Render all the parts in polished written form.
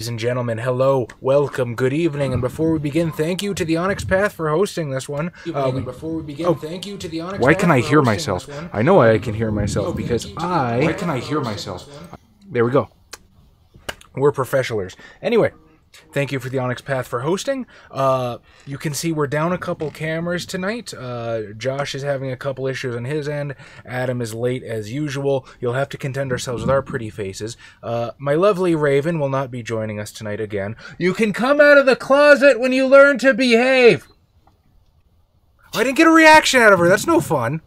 Ladies and gentlemen, hello, welcome, good evening, and before we begin, thank you to the Onyx Path for hosting this one. Thank you to the Onyx Path. Why can I hear myself? I know why I can hear myself, because Why can I hear myself? There we go. We're professionals. Anyway, thank you for the Onyx Path for hosting. You can see we're down a couple cameras tonight. Josh is having a couple issues on his end. Adam is late as usual. You'll have to contend ourselves with our pretty faces. My lovely Raven will not be joining us tonight again. You can come out of the closet when you learn to behave. I didn't get a reaction out of her. That's no fun.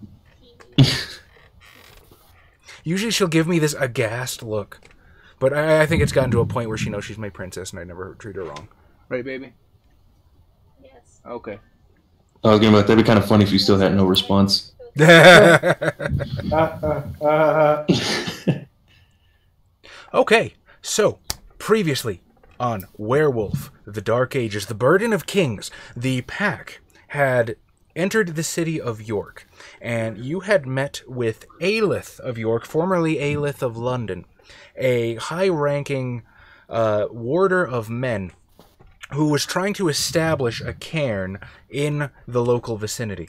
Usually she'll give me this aghast look. But I think it's gotten to a point where she knows she's my princess and I never treat her wrong. Right, baby? Yes. Okay. I was gonna be that'd be kind of funny if you still had no response. Okay, so, previously on Werewolf, The Dark Ages, The Burden of Kings, the pack had entered the city of York, and you had met with Aelith of York, formerly Aelith of London, a high-ranking warder of men who was trying to establish a cairn in the local vicinity.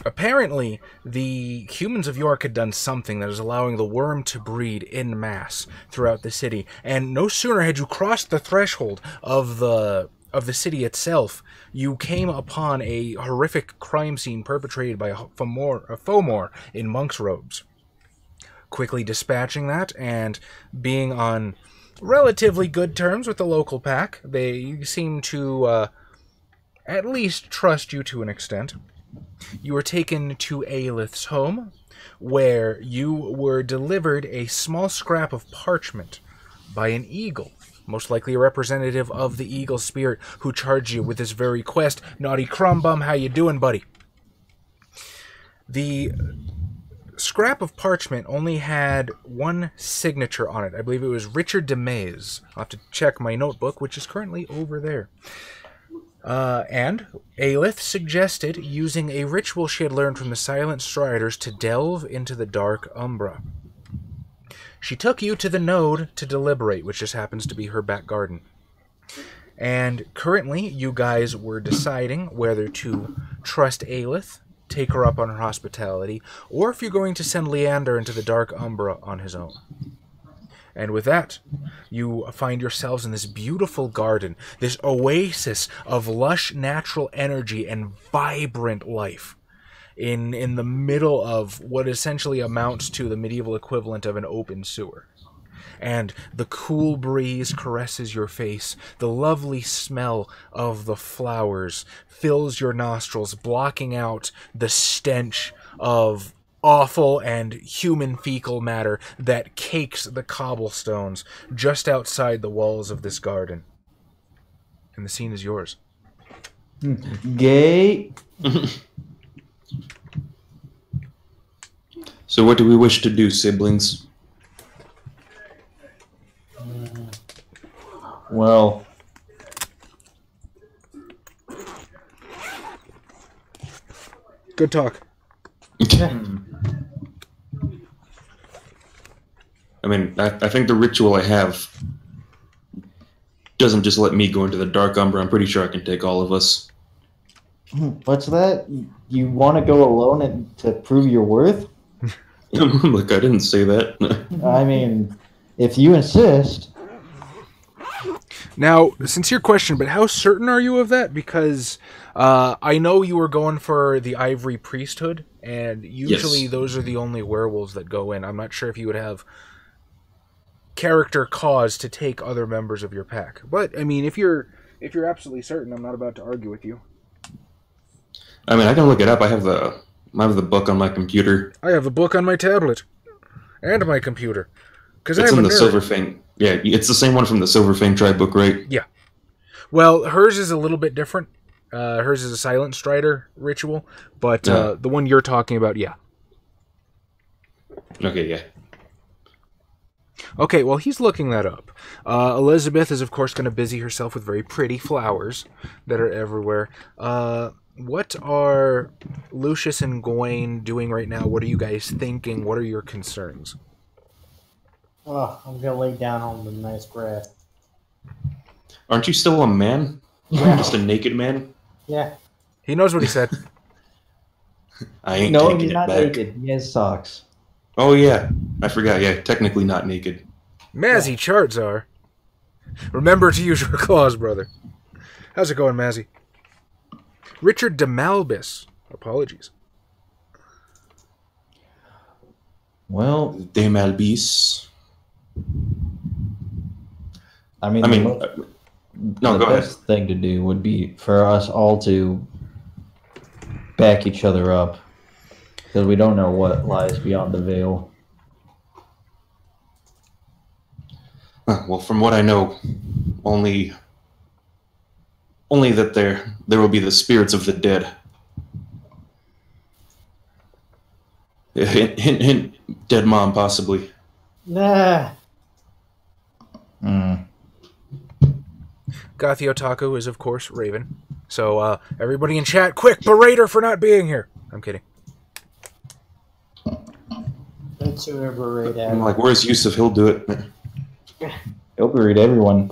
Apparently, the humans of York had done something that is allowing the worm to breed en masse throughout the city, and no sooner had you crossed the threshold of the city itself, you came upon a horrific crime scene perpetrated by a Fomor in monk's robes. Quickly dispatching that and being on relatively good terms with the local pack, they seem to at least trust you to an extent. You were taken to Aelith's home, where you were delivered a small scrap of parchment by an eagle, most likely a representative of the eagle spirit who charged you with this very quest. Naughty Crumbum, how you doing, buddy? The scrap of parchment only had one signature on it. I believe it was Richard DeMays. I'll have to check my notebook, which is currently over there. And Aelith suggested using a ritual she had learned from the Silent Striders to delve into the Dark Umbra. She took you to the node to deliberate, which just happens to be her back garden. And currently, you guys were deciding whether to trust Aelith, take her up on her hospitality, or if you're going to send Leander into the Dark Umbra on his own. And with that, you find yourselves in this beautiful garden, this oasis of lush natural energy and vibrant life, in the middle of what essentially amounts to the medieval equivalent of an open sewer. And the cool breeze caresses your face, the lovely smell of the flowers fills your nostrils, blocking out the stench of awful and human fecal matter that cakes the cobblestones just outside the walls of this garden. And the scene is yours. Gay. So what do we wish to do, siblings? Well, good talk. I mean, I think the ritual I have doesn't just let me go into the Dark Umbra. I'm pretty sure I can take all of us. What's that? You want to go alone and to prove your worth? Look, I didn't say that. I mean, if you insist. Now, sincere question, but how certain are you of that? Because I know you were going for the Ivory Priesthood, and usually Yes. Those are the only werewolves that go in. I'm not sure if you would have character cause to take other members of your pack. But, I mean, if you're absolutely certain, I'm not about to argue with you. I mean, I can look it up. I have the book on my computer. I have a book on my tablet. And my computer. Because It's I'm in a the nerd. Silverfang. Yeah, it's the same one from the Silverfang tribe book, right? Yeah. Well, hers is a little bit different. Hers is a Silent Strider ritual, but the one you're talking about, yeah. Okay, yeah. Okay, well, he's looking that up. Elizabeth is, of course, going to busy herself with very pretty flowers that are everywhere. What are Lucius and Gawain doing right now? What are you guys thinking? What are your concerns? Oh, I'm gonna lay down on the nice grass. Aren't you still a man? Yeah. Just a naked man? Yeah. He knows what he said. I ain't No, taking he's it not back. naked. He has socks. Oh yeah, I forgot. Yeah, technically not naked. Mazzy Chartzar. Remember to use your claws, brother. How's it going, Mazzy? Richard DeMalbis. Apologies. Well, De Malbis. I mean, No, the go ahead. best thing to do would be for us all to back each other up, because we don't know what lies beyond the veil. Well, from what I know, only that there will be the spirits of the dead. Hint, hint, hint. Dead mom, possibly. Nah. Gothi Otaku is, of course, Raven. So, everybody in chat, quick, berate her for not being here. I'm kidding. That's whoever right I'm at. like, where's Yusuf? He'll do it. He'll berate everyone.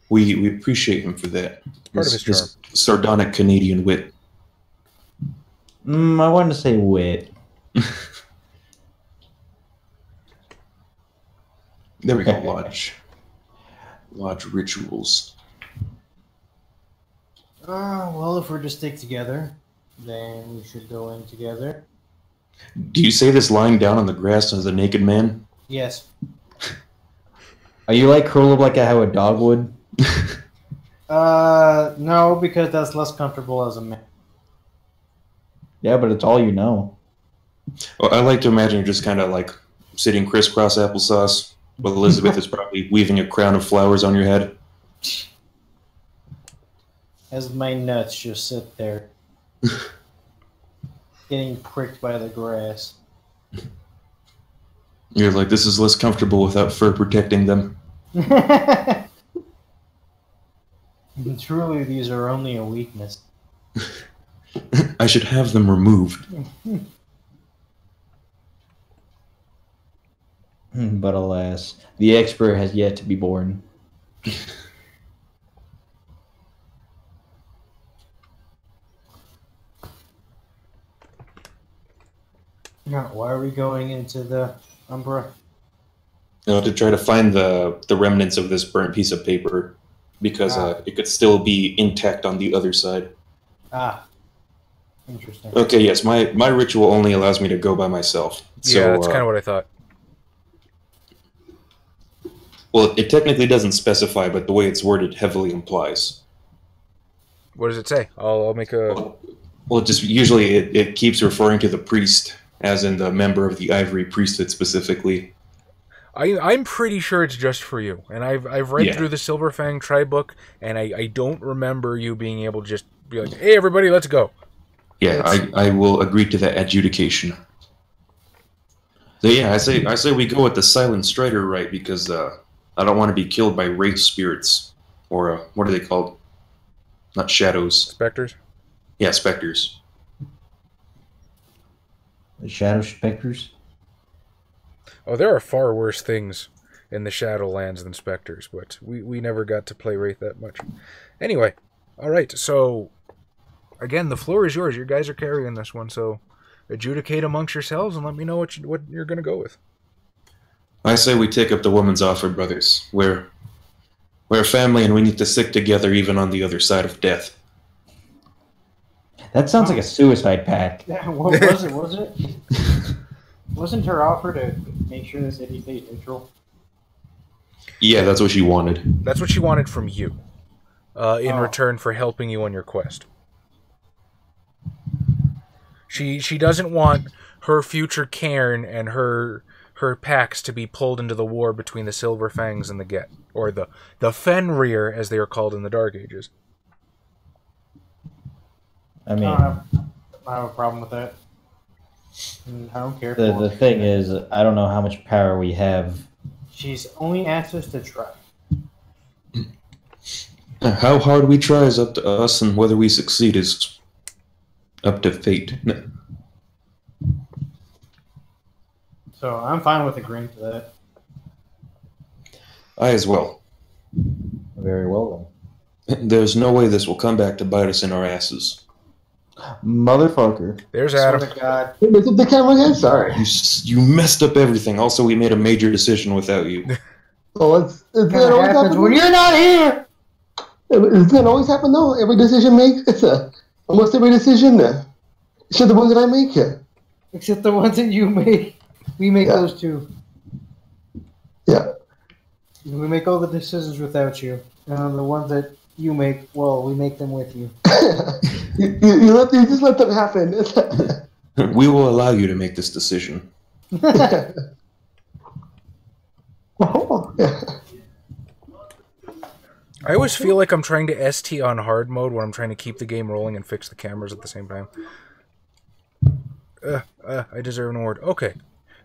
We appreciate him for that. Part of his charm. Sardonic Canadian wit. I wanted to say wit. There we go, Lodge. Lodge rituals. Well, if we're to stick together, then we should go in together. Do you say this lying down on the grass as a naked man? Yes. Are you like curled up like how a dog would? No, because that's less comfortable as a man. Yeah, but it's all you know. Well, I like to imagine you're just kind of like sitting crisscross applesauce, while Elizabeth is probably weaving a crown of flowers on your head. As my nuts just sit there. Getting pricked by the grass. You're like, this is less comfortable without fur protecting them. Truly, these are only a weakness. I should have them removed. But alas, the expert has yet to be born. Now, why are we going into the Umbra? To try to find the remnants of this burnt piece of paper, because it could still be intact on the other side. Ah. Interesting. Okay, yes, my ritual only allows me to go by myself. So, Yeah, that's kind of what I thought. Well, it technically doesn't specify, but the way it's worded heavily implies. What does it say? I'll make a... Well, just usually it keeps referring to the priest, as in the member of the Ivory Priesthood specifically. I'm pretty sure it's just for you. And I've read through the Silverfang tribe book, and I don't remember you being able to just be like, hey, everybody, let's go. Yeah, I will agree to that adjudication. So yeah, I say we go with the Silent Strider right, because I don't want to be killed by wraith spirits, or what are they called? Not shadows. Spectres? Yeah, specters. The Shadow Specters? Oh, there are far worse things in the Shadowlands than specters, but we never got to play Wraith that much. Anyway, alright, so again, the floor is yours. You guys are carrying this one, so adjudicate amongst yourselves and let me know what you're going to go with. I say we take up the woman's offer, brothers. We're a family and we need to stick together even on the other side of death. That sounds like a suicide pact. Yeah, what was it? Was it? Wasn't her offer to make sure the city stays neutral? Yeah, that's what she wanted. That's what she wanted from you, in return for helping you on your quest. She doesn't want her future cairn and her packs to be pulled into the war between the Silverfangs and the Get, or the Fenrir, as they are called in the Dark Ages. I mean, I have a problem with that. I don't care. the thing is, I don't know how much power we have. She's only asked us to try. How hard we try is up to us, and whether we succeed is up to fate. So I'm fine with agreeing to that. I as well. Very well There's no way this will come back to bite us in our asses. then. Motherfucker. There's Swear Adam. to God. Hey, look at the camera again. Sorry. You messed up everything. Also, we made a major decision without you. Well, it's that What always happens happen? when you're not here? Does that always happen though? Every decision makes almost every decision. Except the ones that I make. Except the ones that you make. We make Yeah. those two. Yeah. We make all the decisions without you. And the ones that you make, well, we make them with you. you just let them happen. We will allow you to make this decision. Oh, yeah. I always feel like I'm trying to ST on hard mode when I'm trying to keep the game rolling and fix the cameras at the same time. I deserve an award. Okay.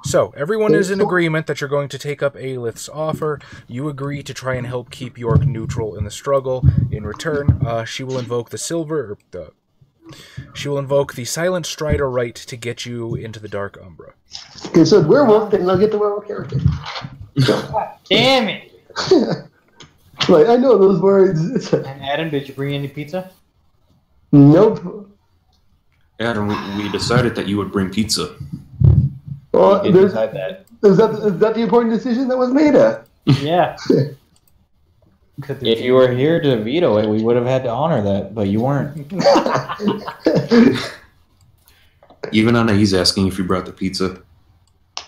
So, everyone is in agreement that you're going to take up Aelith's offer. You agree to try and help keep York neutral in the struggle. In return, she will invoke the Silent Strider right to get you into the Dark Umbra. Okay, so werewolf, then I'll get the werewolf character. Damn it! Right, I know those words. And Adam, did you bring any pizza? Nope. Adam, we decided that you would bring pizza. Well, You did decide that. is that the important decision that was made? Yeah. If you were here to veto it, we would have had to honor that, but you weren't. Even Anais asking if you brought the pizza. I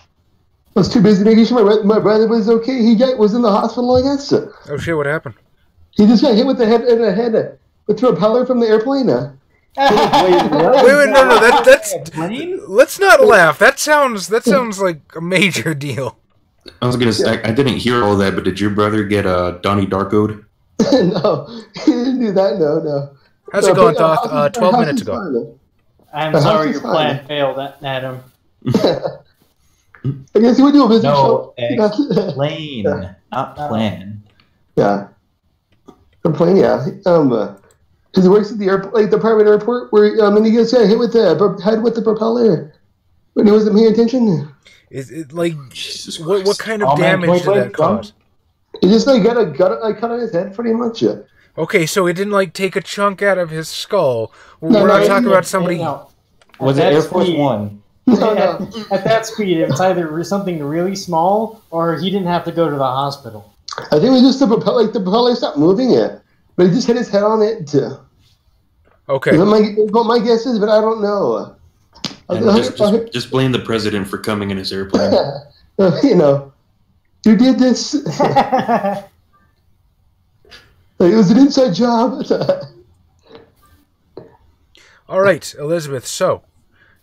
was too busy making sure my brother was okay. He was in the hospital, I guess. Oh shit, what happened? He just got hit with the head with the propeller from the airplane. Wait, no, that's... Let's not laugh. That sounds like a major deal. I was gonna say, I didn't hear all that, but did your brother get Donnie Darko'd? No, he didn't do that. No. How's it going, Thoth? 12 minutes ago. Fine. I'm sorry your plan failed, Adam. I guess he would do a business No, show. explain, not plan. Yeah. Complain, yeah. Because he works at the airport, like the private airport, where and he gets hit with the head with the propeller when he wasn't paying attention. Is it like Jesus what Christ. kind of Oh, man, damage did wait, that cause? He just like got a cut on his head, pretty much. Okay, so it didn't like take a chunk out of his skull. No, We're no, not talking no, about somebody. No. Was it At Air that Force speed- One? No, no. At that speed, it's either something really small or he didn't have to go to the hospital. I think it was just the propeller. Like the propeller stopped moving it, but he just hit his head on it. Okay. What my guess is, but I don't know. Just blame the president for coming in his airplane. You know, you did this. It was an inside job. All right, Elizabeth. So,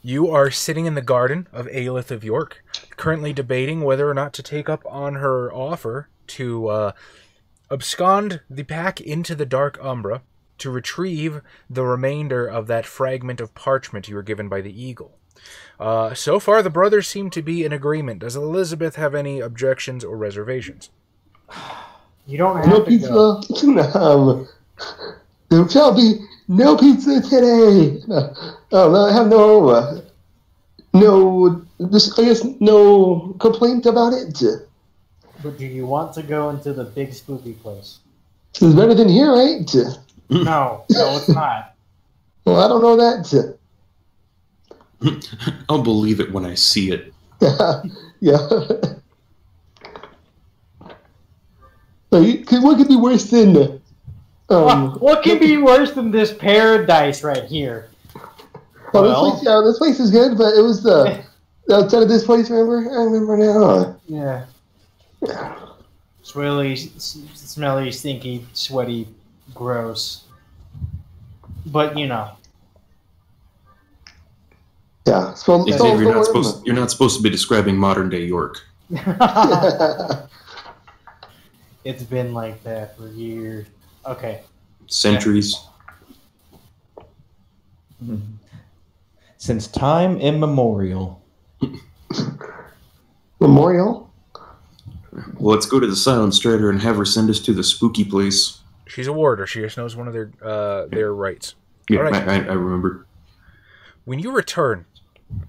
you are sitting in the garden of Aelith of York, currently debating whether or not to take up on her offer to abscond the pack into the Dark Umbra to retrieve the remainder of that fragment of parchment you were given by the Eagle. So far, the brothers seem to be in agreement. Does Elizabeth have any objections or reservations? You don't have No to pizza. go. No. There shall be no pizza today. No, I have no complaint about it. But do you want to go into the big spooky place? It's better than here, right? No, it's not. Well, I don't know that. I'll believe it when I see it. Yeah. What could be worse than? What can be worse than this paradise right here? This place is good, but it was the outside of this place. Remember? I remember now. Yeah. Swilly, smelly, stinky, sweaty, gross. But you know. Yeah. Xavier, you're not supposed to be describing modern day York. It's been like that for years. Okay. Centuries. Since time immemorial. Memorial. Well, let's go to the Silent Strider and have her send us to the spooky place. She's a warder. She just knows one of their rights. Yeah, All right. I remember. When you return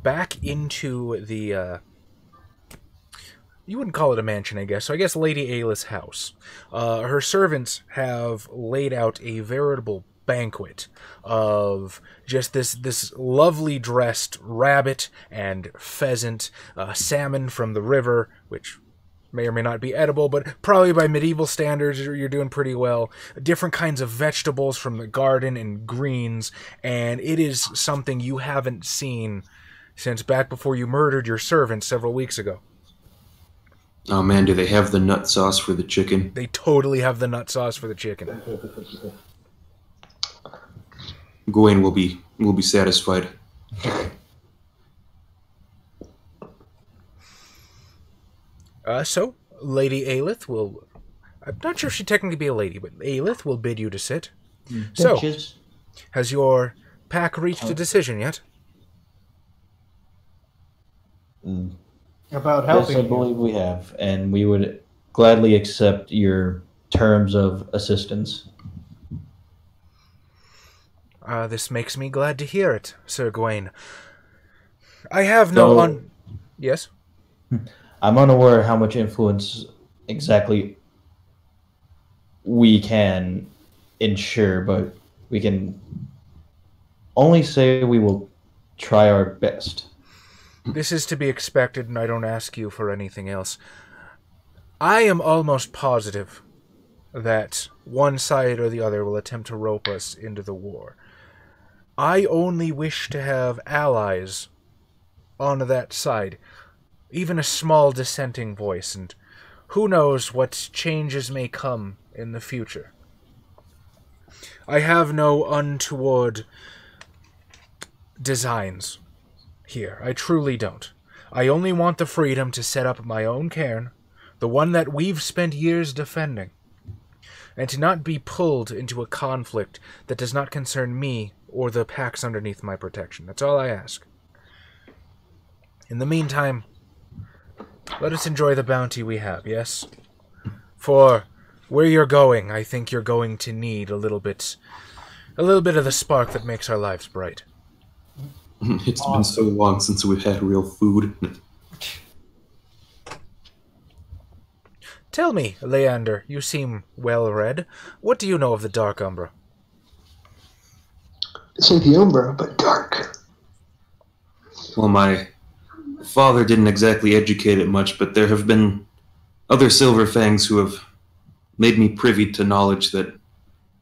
back into the you wouldn't call it a mansion, I guess. So I guess Lady Ayla's house. Her servants have laid out a veritable banquet of just this lovely dressed rabbit and pheasant, salmon from the river, which may or may not be edible, but probably by medieval standards, you're doing pretty well. Different kinds of vegetables from the garden and greens, and it is something you haven't seen since back before you murdered your servant several weeks ago. Oh man, do they have the nut sauce for the chicken? They totally have the nut sauce for the chicken. Gawain will be satisfied. So, Lady Aelith will... I'm not sure if she'd technically be a lady, but Aelith will bid you to sit. So, Bitches. has your pack reached a decision yet? About Yes, helping I you. believe we have, and we would gladly accept your terms of assistance. This makes me glad to hear it, Sir Gawain. I have no So- Yes? I'm unaware how much influence exactly we can ensure, but we can only say we will try our best. This is to be expected, and I don't ask you for anything else. I am almost positive that one side or the other will attempt to rope us into the war. I only wish to have allies on that side, even a small dissenting voice, and who knows what changes may come in the future. I have no untoward designs here. I truly don't. I only want the freedom to set up my own cairn, the one that we've spent years defending, and to not be pulled into a conflict that does not concern me or the packs underneath my protection. That's all I ask. In the meantime, let us enjoy the bounty we have, yes? For where you're going, I think you're going to need a little bit of the spark that makes our lives bright. It's been so long since we've had real food. Tell me, Leander, you seem well read. What do you know of the Dark Umbra? It's like the Umbra, but dark. Well, my father didn't exactly educate it much, but there have been other Silver Fangs who have made me privy to knowledge that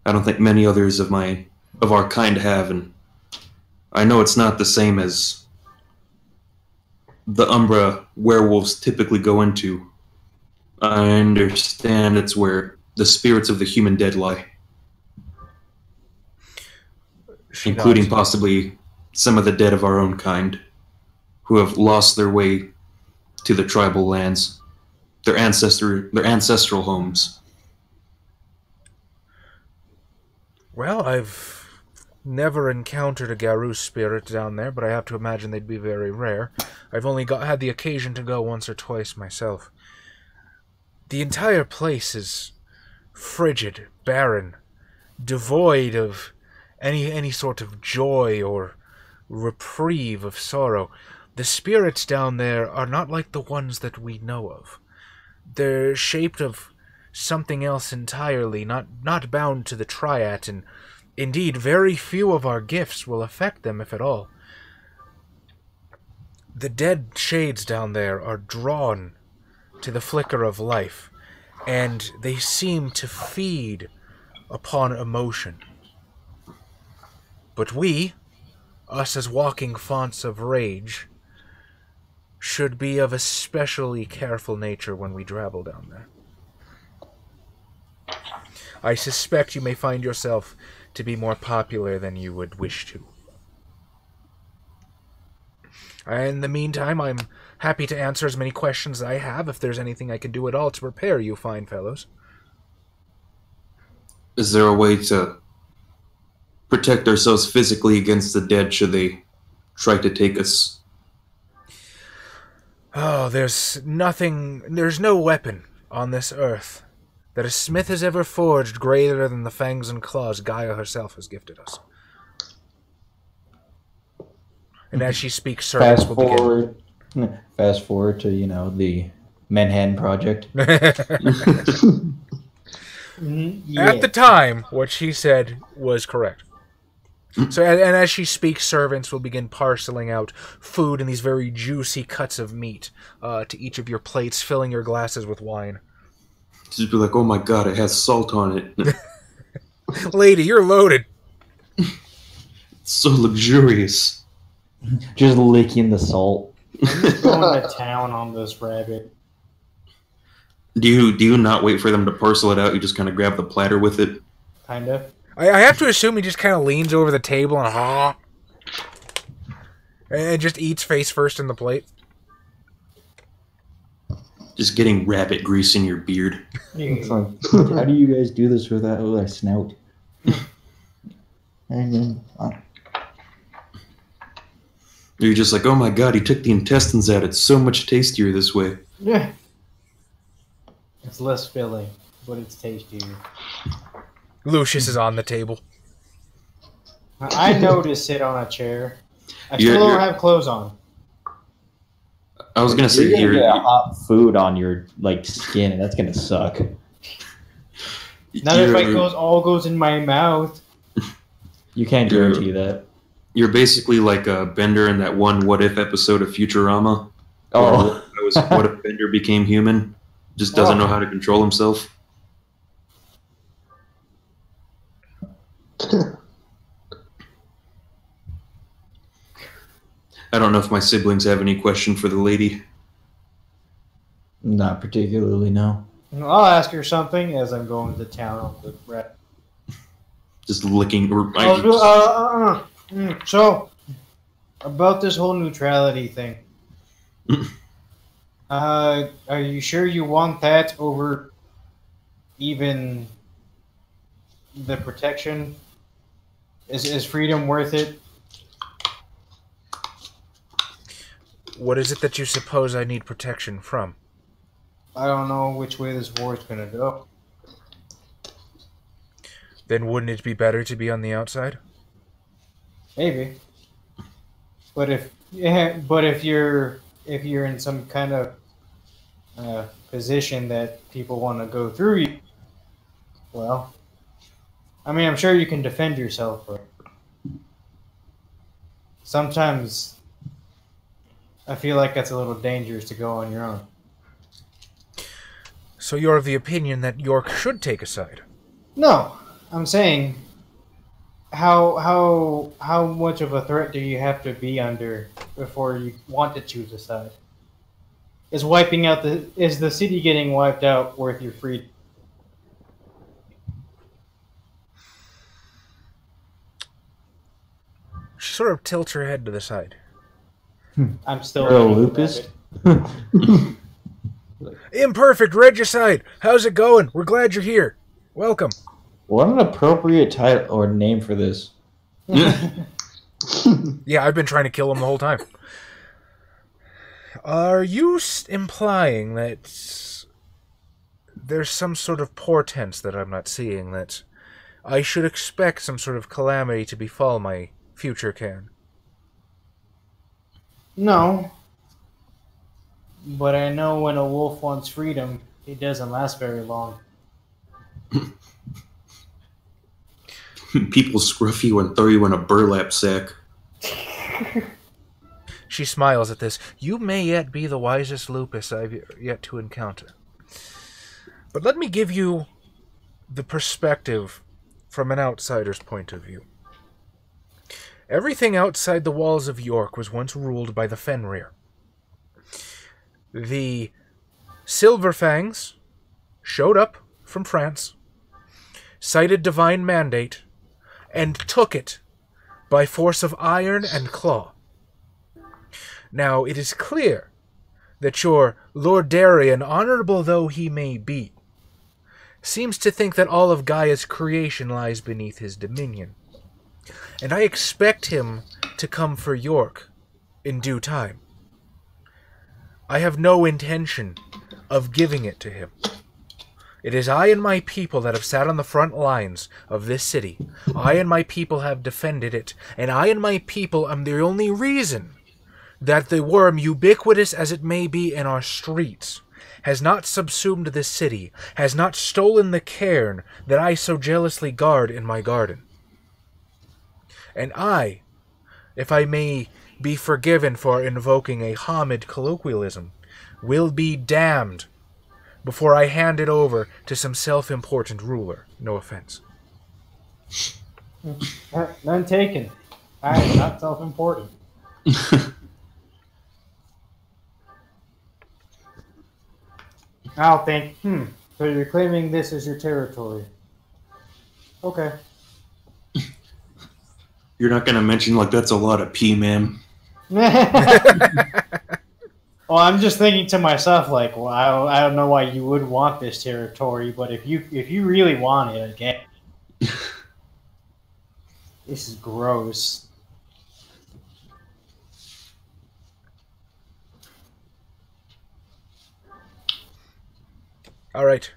I don't think many others of our kind have, and I know it's not the same as the Umbra werewolves typically go into. I understand it's where the spirits of the human dead lie, including nods. possibly some of the dead of our own kind, who have lost their way to the tribal lands, their ancestral homes. Well, I've never encountered a Garou spirit down there, but I have to imagine they'd be very rare. I've only had the occasion to go once or twice myself. The entire place is frigid, barren, devoid of any sort of joy or reprieve of sorrow. The spirits down there are not like the ones that we know of. They're shaped of something else entirely, not bound to the triad, and indeed very few of our gifts will affect them, if at all. The dead shades down there are drawn to the flicker of life, and they seem to feed upon emotion. But we, us as walking fonts of rage, should be of especially careful nature when we travel down there. I suspect you may find yourself to be more popular than you would wish to. In the meantime, I'm happy to answer as many questions as I have, if there's anything I can do at all to prepare you fine fellows. Is there a way to protect ourselves physically against the dead should they try to take us? Oh, there's no weapon on this earth that a smith has ever forged greater than the fangs and claws Gaia herself has gifted us. And as she speaks, service will begin. Fast forward to, the Manhattan Project. At the time, what she said was correct. So, and as she speaks, servants will begin parceling out food and these very juicy cuts of meat to each of your plates, filling your glasses with wine. Just be like, oh my god, it has salt on it. Lady, you're loaded. It's so luxurious. Just licking the salt. Going to town on this rabbit. Do you not wait for them to parcel it out? You just kind of grab the platter with it? Kind of. I have to assume he just kind of leans over the table and just eats face first in the plate. Just getting rabbit grease in your beard. It's like, how do you guys do this without a snout? And then, You're just like, oh my god, he took the intestines out. It's so much tastier this way. Yeah. It's less filling, but it's tastier. Lucius is on the table. I know to sit on a chair. I You're- still don't you're- have clothes on. I was gonna say you're gonna you're, get hot food on your skin, and that's gonna suck. Not if it all goes in my mouth. You can't You're- guarantee that. You're basically like a Bender in that one What If episode of Futurama. Oh, That was What If Bender became human? Just doesn't know how to control himself. I don't know if my siblings have any question for the lady. not particularly. No. I'll ask her something as I'm going to town on the rabbit. Just licking. So, about this whole neutrality thing. Are you sure you want that over even the protection? Is freedom worth it? What is it that you suppose I need protection from? I don't know which way this war is going to go. Then wouldn't it be better to be on the outside? Maybe. But if you're in some kind of position that people want to go through you, well, I mean, I'm sure you can defend yourself, but sometimes I feel like that's a little dangerous to go on your own. So you're of the opinion that York should take a side? No, I'm saying, how much of a threat do you have to be under before you want to choose a side? Is the city getting wiped out worth your freedom? She sort of tilts her head to the side. I'm still Earl eating Lupus? rabbit. Imperfect Regicide! How's it going? We're glad you're here. Welcome. What an appropriate title or name for this. Yeah, I've been trying to kill him the whole time. Are you implying that there's some sort of portent that I'm not seeing, that I should expect some sort of calamity to befall my future Cairn? No. But I know when a wolf wants freedom, it doesn't last very long. People scruff you and throw you in a burlap sack. She smiles at this. You may yet be the wisest Lupus I've yet to encounter. But let me give you the perspective from an outsider's point of view. Everything outside the walls of York was once ruled by the Fenrir. The Silverfangs showed up from France, cited divine mandate, and took it by force of iron and claw. Now, it is clear that your Lord Darien, honorable though he may be, seems to think that all of Gaia's creation lies beneath his dominion. And I expect him to come for York in due time. I have no intention of giving it to him. It is I and my people that have sat on the front lines of this city. I and my people have defended it, and I and my people am the only reason that the worm, ubiquitous as it may be in our streets, has not subsumed this city, has not stolen the cairn that I so jealously guard in my garden. And I, if I may be forgiven for invoking a Hamid colloquialism, will be damned before I hand it over to some self-important ruler. No offense. None taken. I am not self-important. I'll think, so you're claiming this as your territory. Okay. You're not going to mention like that's a lot of pee, man. Well, I'm just thinking to myself, like, well, I don't know why you would want this territory, but if you really want it, again, this is gross. All right.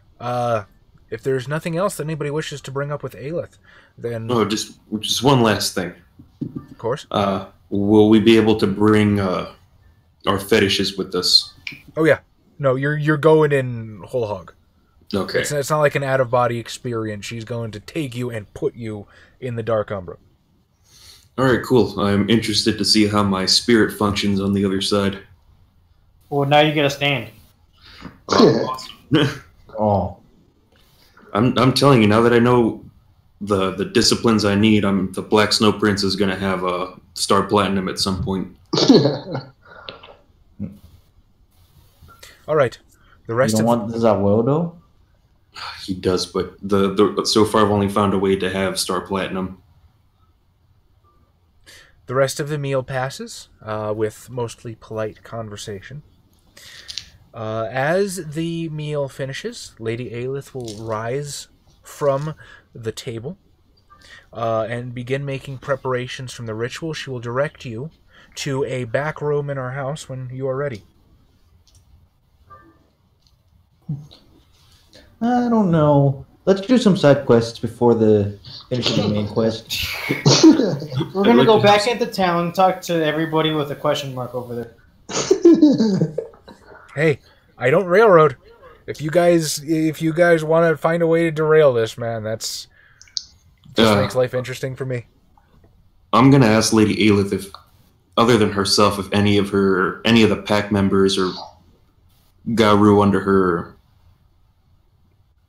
If there's nothing else that anybody wishes to bring up with Aelith, then... Oh, just one last thing. Of course. Will we be able to bring our fetishes with us? Oh, yeah. No, you're going in whole hog. Okay. It's not like an out-of-body experience. She's going to take you and put you in the Dark Umbra. All right, cool. I'm interested to see how my spirit functions on the other side. Well, now you get a stand. Awesome. Oh. I'm telling you, now that I know the disciplines I need, the Black Snow Prince is going to have a Star Platinum at some point. All right. The rest You don't want Zawodo? He does, but so far I've only found a way to have Star Platinum. The rest of the meal passes with mostly polite conversation. As the meal finishes, Lady Aelith will rise from the table and begin making preparations from the ritual. She will direct you to a back room in our house when you are ready. I don't know. Let's do some side quests before finishing the main quest. We're gonna go back into town and talk to everybody with a question mark over there. Hey, I don't railroad. If you guys want to find a way to derail this, man, that's just makes life interesting for me. I'm gonna ask Lady Aelith if, other than herself, if any of the pack members or Garu under her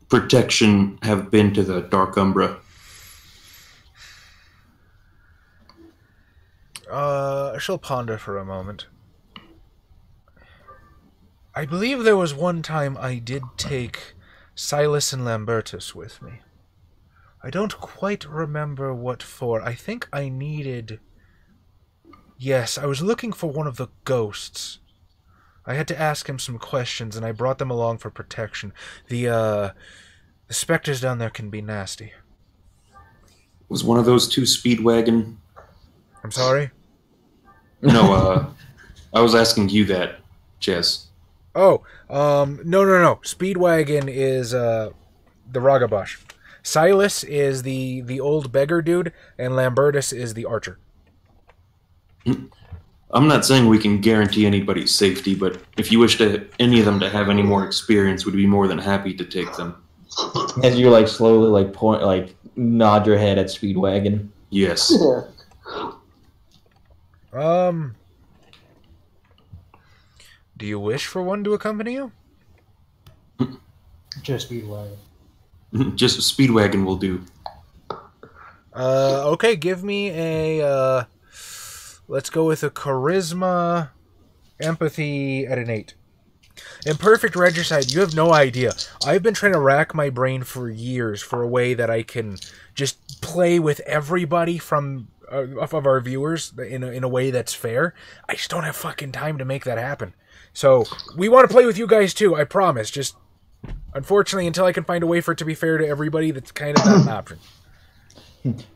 protection have been to the Dark Umbra. She'll ponder for a moment. I believe there was one time I did take Silas and Lambertus with me. I don't quite remember what for. I think I needed... Yes, I was looking for one of the ghosts. I had to ask him some questions, and I brought them along for protection. The specters down there can be nasty. Was one of those two Speedwagon? I'm sorry? No, I was asking you that, Chess. Oh, no. Speedwagon is the Ragabash. Silas is the old beggar dude, and Lambertus is the archer. I'm not saying we can guarantee anybody's safety, but if you wish any of them to have any more experience, we'd be more than happy to take them. As you slowly point nod your head at Speedwagon. Yes. Do you wish for one to accompany you? Just Speedwagon. Just a Speedwagon will do. Okay, give me a, let's go with a charisma, empathy at an 8. In perfect regicide, you have no idea. I've been trying to rack my brain for years for a way that I can just play with everybody from of our viewers in a way that's fair. I just don't have fucking time to make that happen. So, we want to play with you guys too, I promise. Just, unfortunately, until I can find a way for it to be fair to everybody, that's kind of not an option.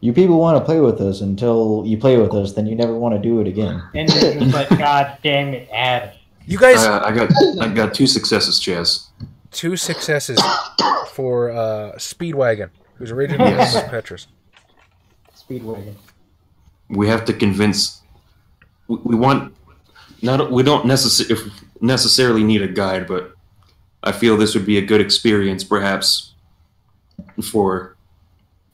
You people want to play with us until you play with us, then you never want to do it again. And you're just like, God damn it, Adam. You guys... I got 2 successes, Chaz. 2 successes for Speedwagon, whose original name was Petrus. Speedwagon. We have to convince... We don't necessarily need a guide, but I feel this would be a good experience, perhaps, for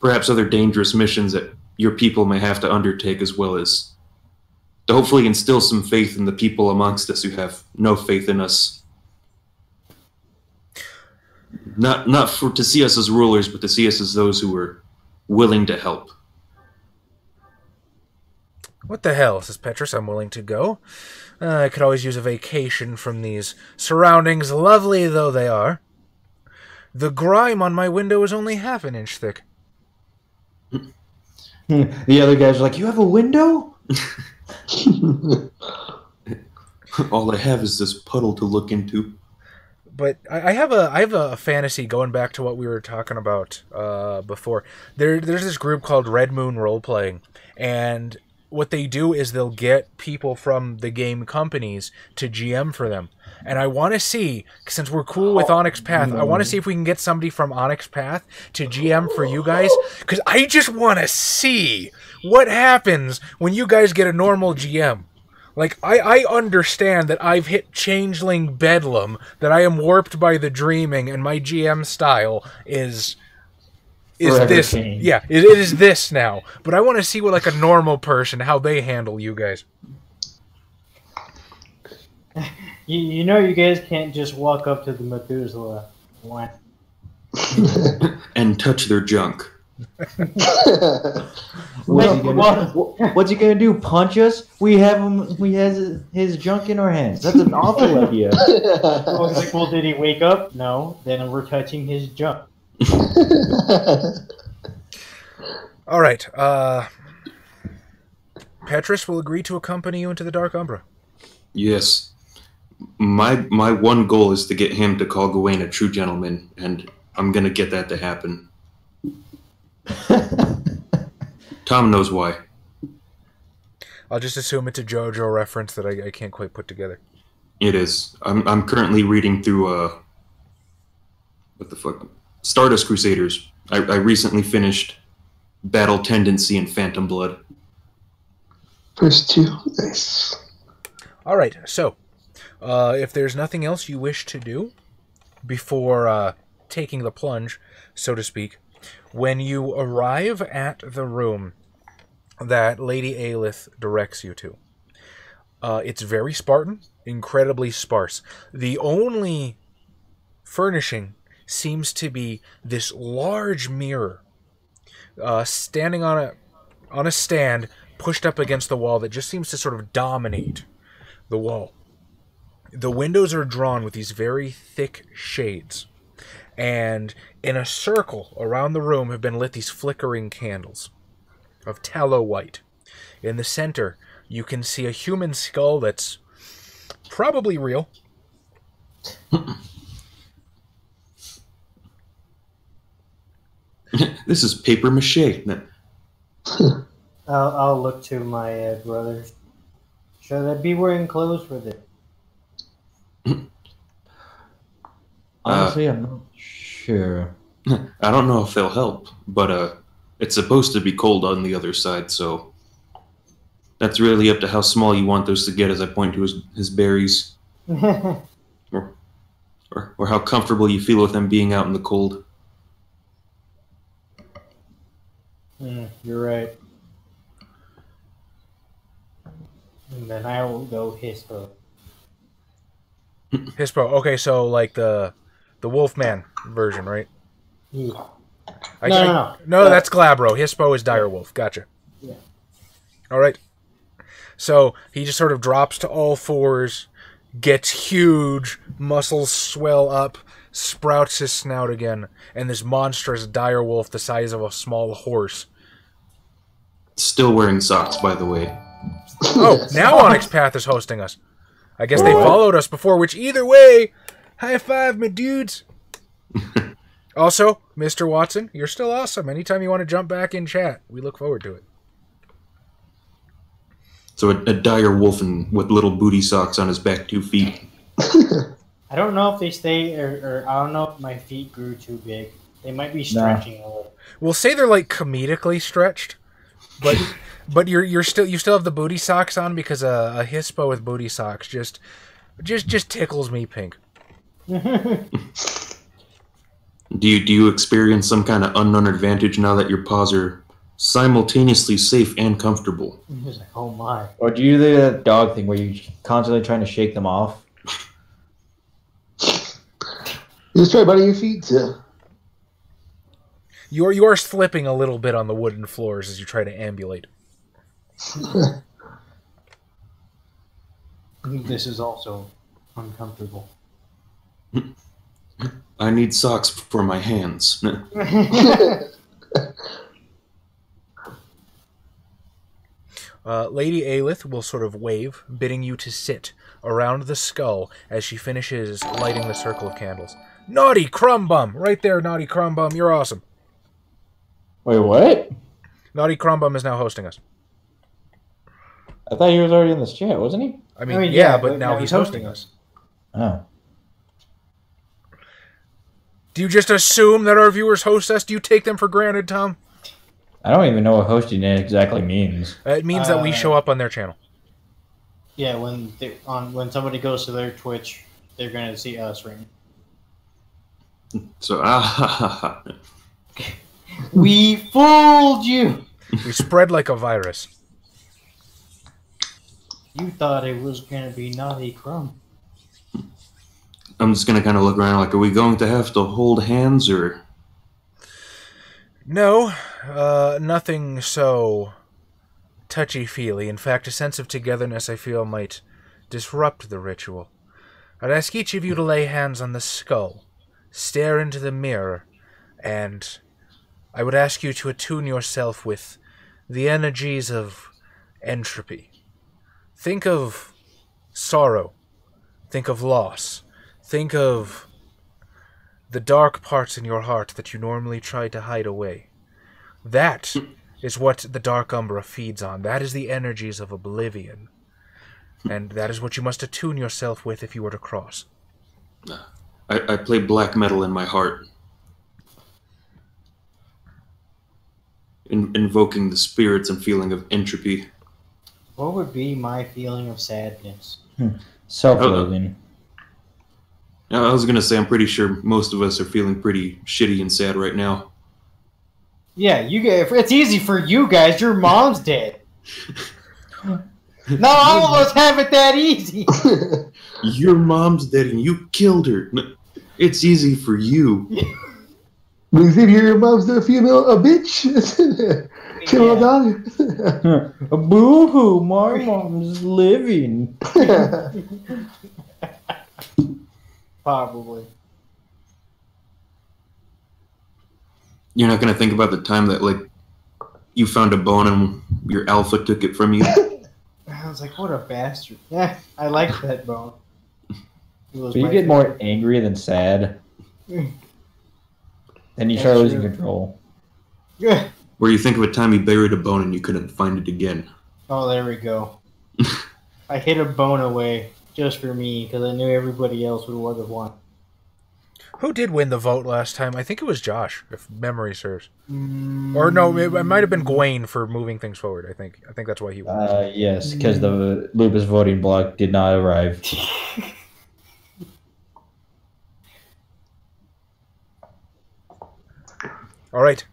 perhaps other dangerous missions that your people may have to undertake, as well as to hopefully instill some faith in the people amongst us who have no faith in us. Not for to see us as rulers, but to see us as those who are willing to help. What the hell, says Petrus. I'm willing to go. I could always use a vacation from these surroundings, lovely though they are. The grime on my window is only half an inch thick. The other guys are like, you have a window? All I have is this puddle to look into. But I have a fantasy going back to what we were talking about before. There's this group called Red Moon Role Playing, and what they do is they'll get people from the game companies to GM for them. And I want to see, since we're cool with Onyx Path, I want to see if we can get somebody from Onyx Path to GM for you guys, because I just want to see what happens when you guys get a normal GM. Like, I understand that I've hit Changeling Bedlam, that I am warped by the dreaming, and my GM style is this. Changed. Yeah, it is this now. But I want to see what, like, a normal person, how they handle you guys. You know you guys can't just walk up to the Methuselah one. And touch their junk. What's he gonna do? Punch us? We have him. We has his junk in our hands. That's an awful idea. Oh, he's like, well, did he wake up? No. Then we're touching his junk. All right. Petrus will agree to accompany you into the Dark Umbra. Yes. My one goal is to get him to call Gawain a true gentleman, and I'm gonna get that to happen. Tom knows why. I'll just assume it's a JoJo reference that I can't quite put together. It is. I'm currently reading through what the fuck? Stardust Crusaders. I recently finished Battle Tendency and Phantom Blood. First two, nice. All right, so if there's nothing else you wish to do before taking the plunge, so to speak, when you arrive at the room that Lady Aelith directs you to, it's very Spartan, incredibly sparse. The only furnishing seems to be this large mirror standing on a stand pushed up against the wall that just seems to sort of dominate the wall. The windows are drawn with these very thick shades, and in a circle around the room have been lit these flickering candles of tallow white. In the center, you can see a human skull that's probably real. This is paper mache. I'll look to my brothers. Should I be wearing clothes for this? Honestly, I'm not sure. I don't know if they'll help, but it's supposed to be cold on the other side, so that's really up to how small you want those to get as I point to his berries. Or how comfortable you feel with them being out in the cold. You're right. And then I will go Hispo. Hispo. Okay, so like the Wolfman version, right? Yeah. No, that's Glabro. Hispo is Direwolf. Gotcha. Yeah. All right. So he just sort of drops to all fours, gets huge, muscles swell up, sprouts his snout again, and this monstrous direwolf the size of a small horse. Still wearing socks, by the way. Oh, now Onyx Path is hosting us. I guess they followed us before, which either way, high five, my dudes. Also, Mr. Watson, you're still awesome. Anytime you want to jump back in chat, we look forward to it. So a dire wolf with little booty socks on his back 2 feet. I don't know if they stay, or I don't know if my feet grew too big. They might be stretching a little. We'll say they're like comedically stretched, but you still have the booty socks on because a Hispo with booty socks just tickles me pink. Do you experience some kind of unknown advantage now that your paws are simultaneously safe and comfortable? He's like, oh my. Or do you do that dog thing where you're constantly trying to shake them off? Just try biting your feet. You are slipping a little bit on the wooden floors as you try to ambulate. This is also uncomfortable. I need socks for my hands. Lady Aelith will sort of wave, bidding you to sit around the skull as she finishes lighting the circle of candles. Naughty Crumbum! Right there, Naughty Crumbum. You're awesome. Wait, what? Naughty Crumbum is now hosting us. I thought he was already in this chat, wasn't he? I mean yeah, but now he's hosting us. Oh. Do you just assume that our viewers host us? Do you take them for granted, Tom? I don't even know what hosting exactly means. It means that we show up on their channel. Yeah, when somebody goes to their Twitch, they're gonna see us, right? So, We fooled you! We spread like a virus. You thought it was gonna be Naughty Crumb. I'm just gonna kind of look around like, are we going to have to hold hands, or? No, nothing so touchy-feely. In fact, a sense of togetherness I feel might disrupt the ritual. I'd ask each of you to lay hands on the skull, stare into the mirror, and I would ask you to attune yourself with the energies of entropy. Think of sorrow. Think of loss. Think of the dark parts in your heart that you normally try to hide away. That is what the Dark Umbra feeds on. That is the energies of oblivion. And that is what you must attune yourself with if you were to cross. I play black metal in my heart. Invoking the spirits and feeling of entropy. What would be my feeling of sadness? Self-loathing. I was gonna say, I'm pretty sure most of us are feeling pretty shitty and sad right now. Yeah, you guys, it's easy for you guys. Your mom's dead. Not all of us have it that easy. Your mom's dead and you killed her. It's easy for you. But if your mom's a bitch, kill her daughter. Boo-hoo, my mom's living. Probably. You're not gonna think about the time that, like, you found a bone and your alpha took it from you? I was like, what a bastard. Yeah, I liked that bone. But you get more angry than sad. Then you start losing control. Yeah. Or you think of a time you buried a bone and you couldn't find it again. Oh, there we go. I hid a bone away just for me because I knew everybody else would have won. Who did win the vote last time? I think it was Josh, if memory serves. Or no, it might have been Gwaine for moving things forward. I think that's why he won. Yes, because the Lupus voting block did not arrive. All right.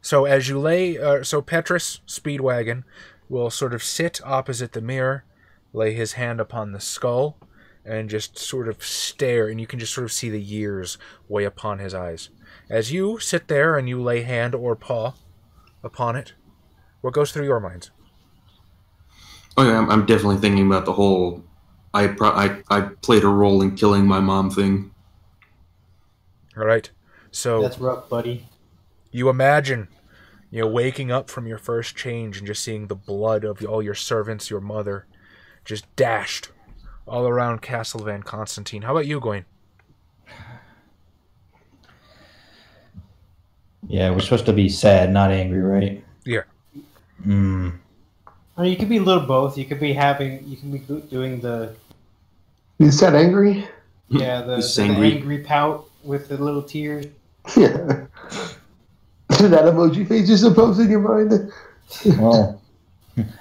So as you lay, so Petrus Speedwagon will sort of sit opposite the mirror, lay his hand upon the skull, and just sort of stare, and you can just sort of see the years weigh upon his eyes. As you sit there and you lay hand or paw upon it, what goes through your minds? Oh yeah, I'm definitely thinking about the whole I played a role in killing my mom thing. All right. So that's rough, buddy. You imagine, waking up from your first change and just seeing the blood of all your servants, your mother, just dashed all around Castle Van Constantine. How about you, Gwaine? Yeah, we're supposed to be sad, not angry, right? Yeah. I mean, you could be a little both. You could be doing the... You said angry? Yeah, the angry pout with the little tears. Yeah. That emoji face just pops in your mind. Well,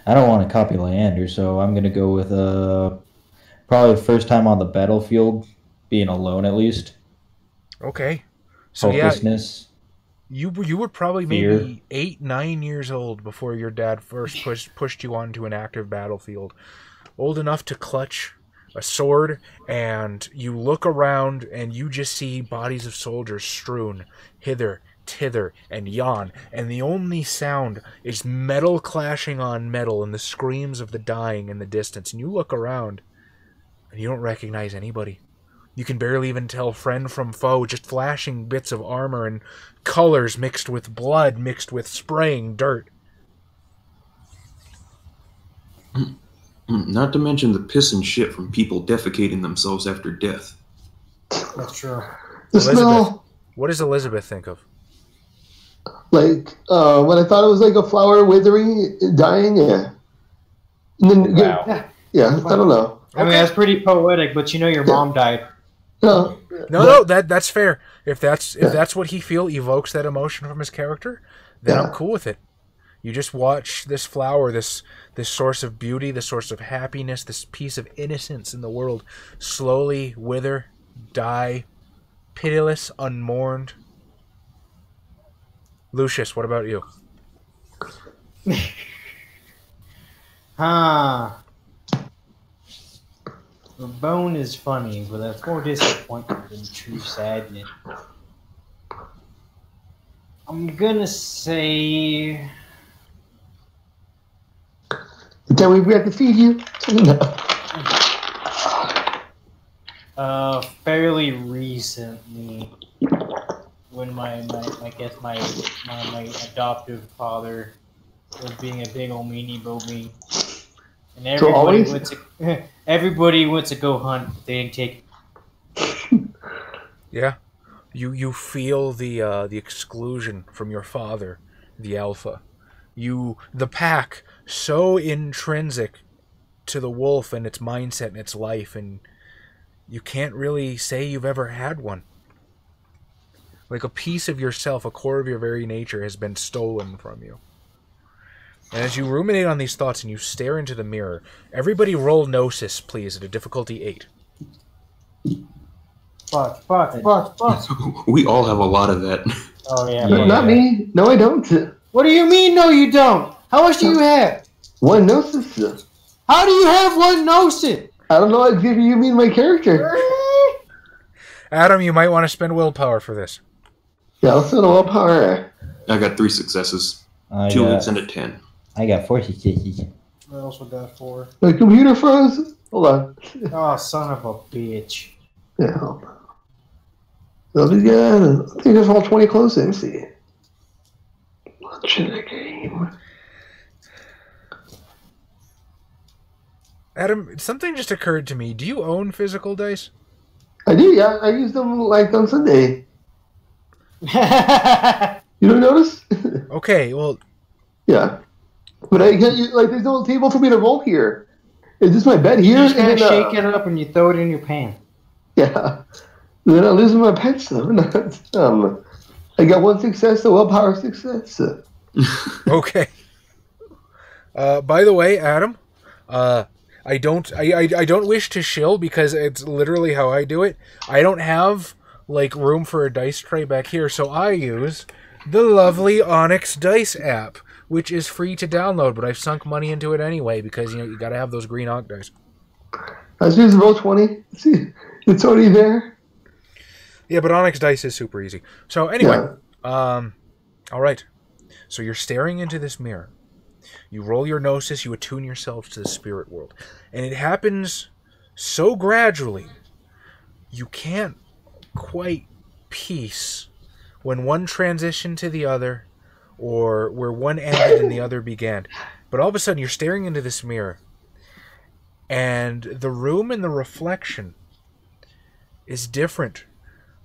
I don't want to copy Leander, so I'm going to go with probably the first time on the battlefield being alone at least. Okay. So yeah, Hopelessness. you were probably Fear. maybe 8, 9 years old before your dad first pushed you onto an active battlefield. Old enough to clutch a sword, and you look around and you just see bodies of soldiers strewn hither, thither, and yon, and the only sound is metal clashing on metal and the screams of the dying in the distance. And you look around and you don't recognize anybody. You can barely even tell friend from foe, just flashing bits of armor and colors mixed with blood, mixed with spraying dirt. Not to mention the piss and shit from people defecating themselves after death. That's true. The Elizabeth, smell, what does Elizabeth think of? like, when I thought it was like a flower withering, dying, yeah. And then, Wow. yeah, I don't know. I mean, that's pretty poetic, but you know your mom died. No, No, that's fair. If that's what he feel evokes that emotion from his character, then I'm cool with it. You just watch this flower, this source of beauty, this source of happiness, this piece of innocence in the world, slowly wither, die, pitiless, unmourned. Lucius, what about you? The bone is funny, but that's more disappointment than true sadness. I'm gonna say then we have to feed you. No. fairly recently when my adoptive father was being a big old meanie bobby. And everybody went to go hunt, but they didn't take it. Yeah, you feel the exclusion from your father, the alpha. The pack, so intrinsic to the wolf and its mindset and its life, and you can't really say you've ever had one. Like a piece of yourself, a core of your very nature has been stolen from you. And as you ruminate on these thoughts and you stare into the mirror, everybody roll Gnosis, please, at a difficulty 8. Fuck. We all have a lot of that. Oh, yeah. Not me. No, I don't. What do you mean, no, you don't? How much do you have? One gnosis. How do you have one gnosis? I don't know if you mean my character. Adam, you might want to spend willpower for this. Yeah, I'll send a willpower. I got 3 successes. I 2 got- hits and a 10. I got 4 successes. I also got 4. My computer froze. Hold on. Oh, son of a bitch. Yeah, hold on. That'll be good. I think there's all 20 closings. See. Launching a game. Adam, something just occurred to me. Do you own physical dice? I do, yeah. I use them like on Sunday. You don't notice? Okay, well, Yeah. But I get you, like, there's no table for me to roll here. Is this my bed You here? just kind of shake it up and you throw it in your pan. Yeah. Then I'm losing my pets, though. I got 1 success, a willpower success. okay. By the way, Adam, I don't wish to shill because it's literally how I do it. I don't have like room for a dice tray back here, so I use the lovely Onyx Dice app, which is free to download, but I've sunk money into it anyway because you gotta have those green Onk dice. I was using roll 20. See, it's already there. Yeah, but Onyx Dice is super easy. So anyway, all right. So you're staring into this mirror. You roll your gnosis, you attune yourself to the spirit world. And it happens so gradually, you can't quite piece when one transitioned to the other or where one ended and the other began. But all of a sudden, you're staring into this mirror, and the room and the reflection is different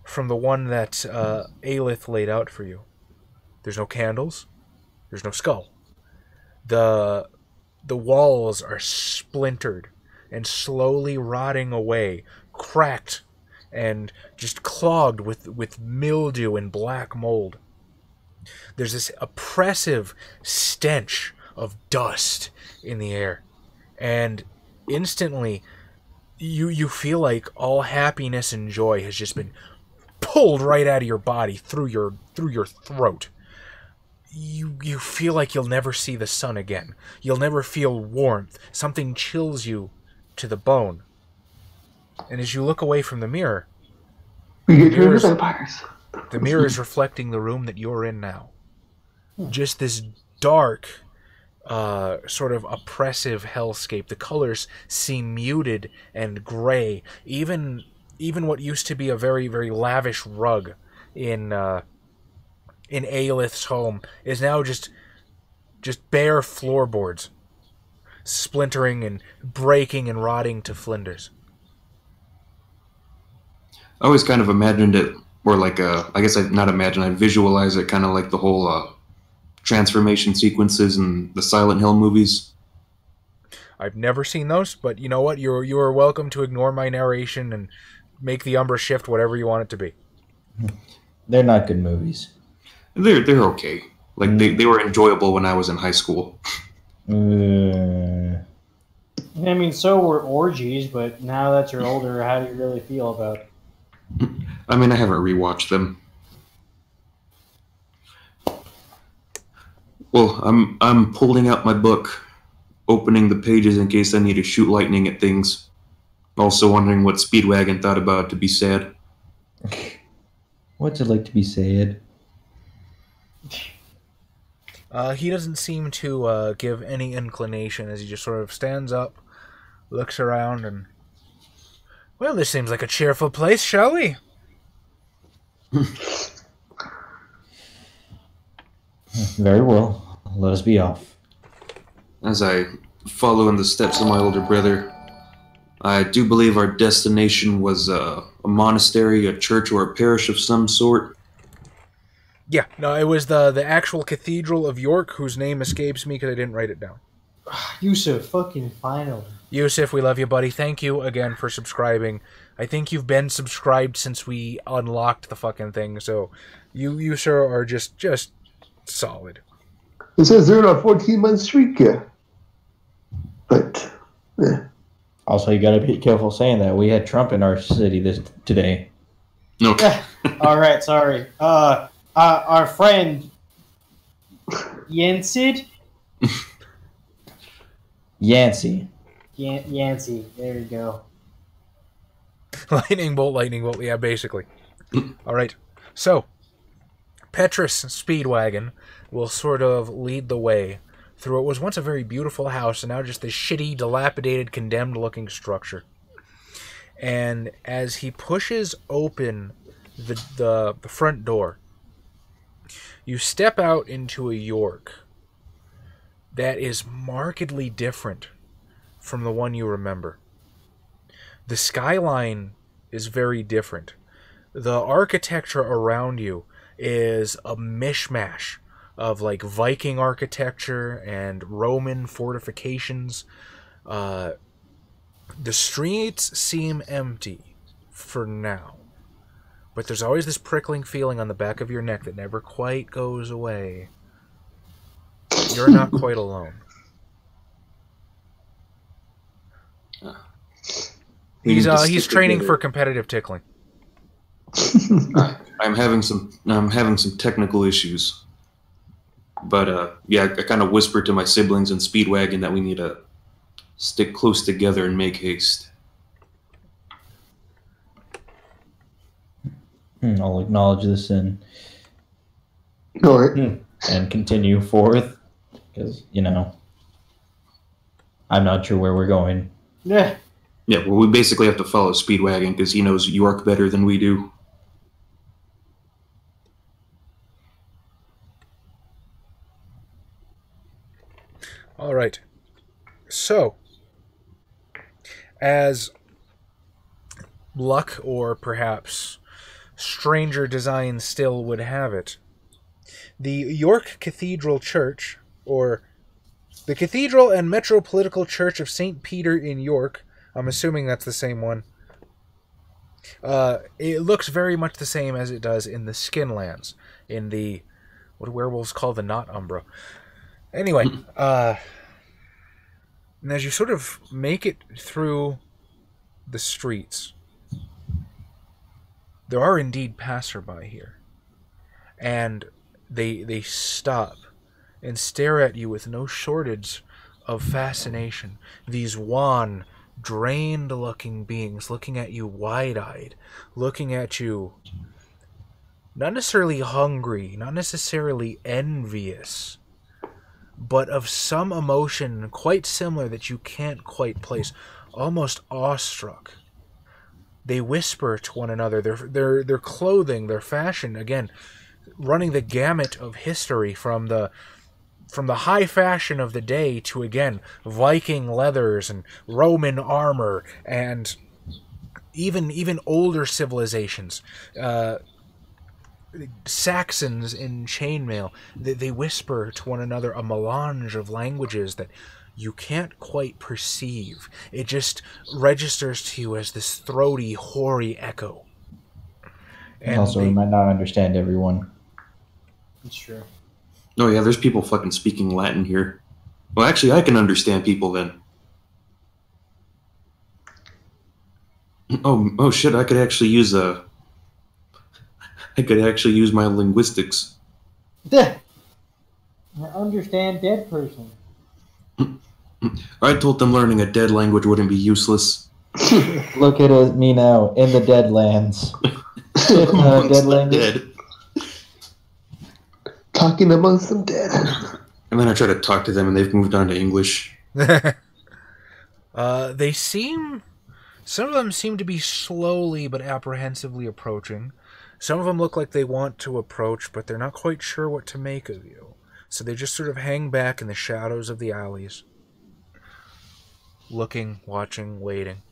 from the one that Aelith laid out for you. There's no candles. There's no skull. The walls are splintered and slowly rotting away, cracked and just clogged with mildew and black mold. There's this oppressive stench of dust in the air, and instantly you feel like all happiness and joy has just been pulled right out of your body through your throat. You feel like you'll never see the sun again. You'll never feel warmth. Something chills you to the bone. And as you look away from the mirror, We get rid of vampires. the mirror is reflecting the room that you're in now. Just this dark, sort of oppressive hellscape. The colors seem muted and gray. Even what used to be a very, very lavish rug in Aelith's home is now just bare floorboards, splintering and breaking and rotting to flinders. I always kind of imagined it, or like, I guess not imagine, I visualize it kind of like the whole transformation sequences in the Silent Hill movies. I've never seen those, but you know what? You are welcome to ignore my narration and make the Umbra shift whatever you want it to be. They're not good movies. They're okay. Like, they were enjoyable when I was in high school. I mean, so were orgies, but now that you're older, how do you really feel about it? I mean, I haven't rewatched them. Well, I'm pulling out my book, opening the pages in case I need to shoot lightning at things. Also wondering what Speedwagon thought about To Be Sad. What's it like to be sad? He doesn't seem to give any inclination as he just sort of stands up, looks around, and... Well, this seems like a cheerful place, shall we? Very well. Let us be off. As I follow in the steps of my older brother, I do believe our destination was a monastery, a church, or a parish of some sort. Yeah, no, it was the actual Cathedral of York, whose name escapes me because I didn't write it down. Yusuf, fucking finally. Yusuf, we love you, buddy. Thank you again for subscribing. I think you've been subscribed since we unlocked the fucking thing, so you sir, are just solid. It says they're on a 14-month streak, yeah. But, yeah. Also, you gotta be careful saying that. We had Trump in our city today. Okay. All right, sorry. Our friend Yensid? Yancey. Yancey, there you go. Lightning bolt, yeah, basically. All right, so Petrus Speedwagon will sort of lead the way through what was once a very beautiful house and now just this shitty, dilapidated, condemned-looking structure. And as he pushes open the front door, you step out into a York that is markedly different from the one you remember. The skyline is very different. The architecture around you is a mishmash of like Viking architecture and Roman fortifications. The streets seem empty for now, but there's always this prickling feeling on the back of your neck that never quite goes away. You're not quite alone. He's training for competitive tickling. I'm having some technical issues, but yeah, I kind of whispered to my siblings in Speedwagon that we need to stick close together and make haste. I'll acknowledge this and continue forth because I'm not sure where we're going. Yeah. Yeah, well, we basically have to follow Speedwagon because he knows York better than we do. All right. So, as luck or perhaps stranger design still would have it, the York Cathedral Church, or the Cathedral and Metropolitical Church of St. Peter in York, I'm assuming that's the same one. It looks very much the same as it does in the Skinlands, in the, what do werewolves call the not Umbra? Anyway, and as you sort of make it through the streets, there are indeed passerby here. And they stop and stare at you with no shortage of fascination. These wan, drained-looking beings looking at you wide-eyed, looking at you not necessarily hungry, not necessarily envious, but of some emotion quite similar that you can't quite place, almost awestruck. They whisper to one another. Their clothing, their fashion, again, running the gamut of history from the high fashion of the day to, again, Viking leathers and Roman armor and even older civilizations. Saxons in chainmail. They whisper to one another a melange of languages that you can't quite perceive. It just registers to you as this throaty, hoary echo. And also, we might not understand everyone. It's true. Oh yeah, there's people fucking speaking Latin here. Well, actually, I can understand people then. Oh shit! I could actually use my linguistics. I understand dead person. I told them learning a dead language wouldn't be useless. Look at me now in the Deadlands. It's not a dead language. Dead. Talking amongst them dead. And then I try to talk to them, and they've moved on to English. They seem... Some of them seem to be slowly but apprehensively approaching. Some of them look like they want to approach, but they're not quite sure what to make of you. So they just sort of hang back in the shadows of the alleys. Looking, watching, waiting.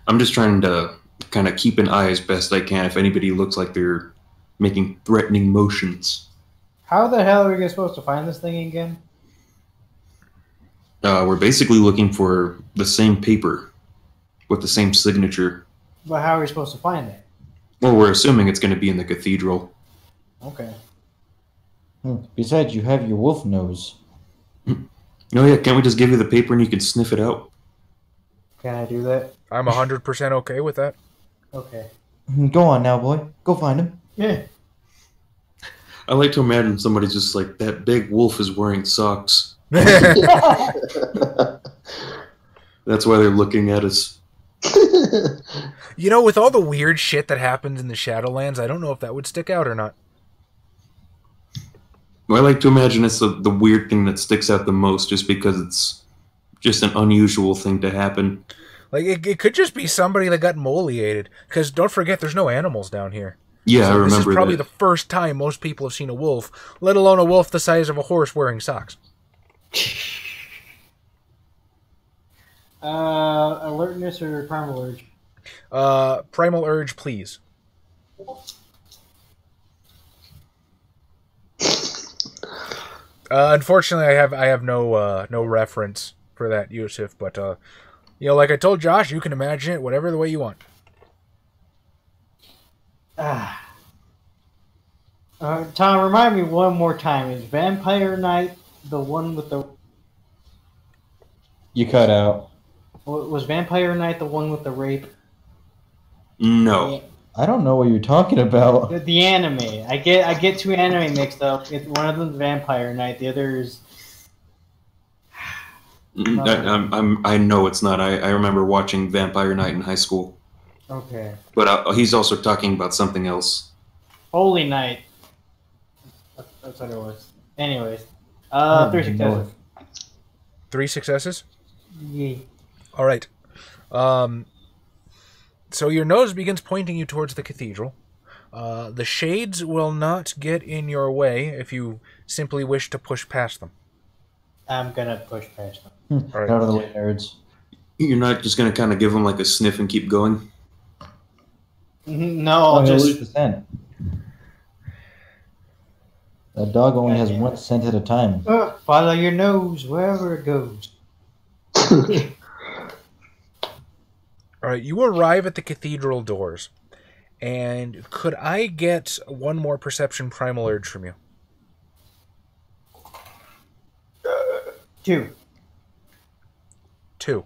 I'm just trying to kind of keep an eye as best I can if anybody looks like they're making threatening motions. How the hell are we supposed to find this thing again? We're basically looking for the same paper with the same signature. But how are we supposed to find it? Well, we're assuming it's going to be in the cathedral. Okay. Besides, you have your wolf nose. Oh yeah, can't we just give you the paper and you can sniff it out? Can I do that? I'm 100% okay with that. Okay. Go on now, boy. Go find him. Yeah. I like to imagine somebody's just like, that big wolf is wearing socks. That's why they're looking at us. You know, with all the weird shit that happens in the Shadowlands, I don't know if that would stick out or not. I like to imagine it's the weird thing that sticks out the most just because it's just an unusual thing to happen. Like, it could just be somebody that got moliated. Because don't forget, there's no animals down here. Yeah, So I remember that. this is probably the first time most people have seen a wolf, let alone a wolf the size of a horse wearing socks. Alertness or primal urge? Primal urge, please. Unfortunately, I have no reference for that, Yusuf. But like I told Josh, you can imagine it whatever the way you want. Tom, remind me one more time. Is Vampire Knight the one with the... You cut out. Was Vampire Knight the one with the rape? No. I don't know what you're talking about. The anime. I get two anime mixed up. One of them's Vampire Knight. The other is... I know it's not. I remember watching Vampire Knight in high school. Okay. But he's also talking about something else. Holy Knight. That's what it was. Anyways. 3 successes. 3 successes? Yeah. All right. So your nose begins pointing you towards the cathedral. The shades will not get in your way if you simply wish to push past them. I'm gonna push past them. All right. Out of the way, nerds. You're not just going to kind of give him like a sniff and keep going? No, I'll Lose just... the scent. A dog only has one scent at a time. Follow your nose wherever it goes. All right, you arrive at the cathedral doors. And could I get one more perception primal urge from you? 2. 2.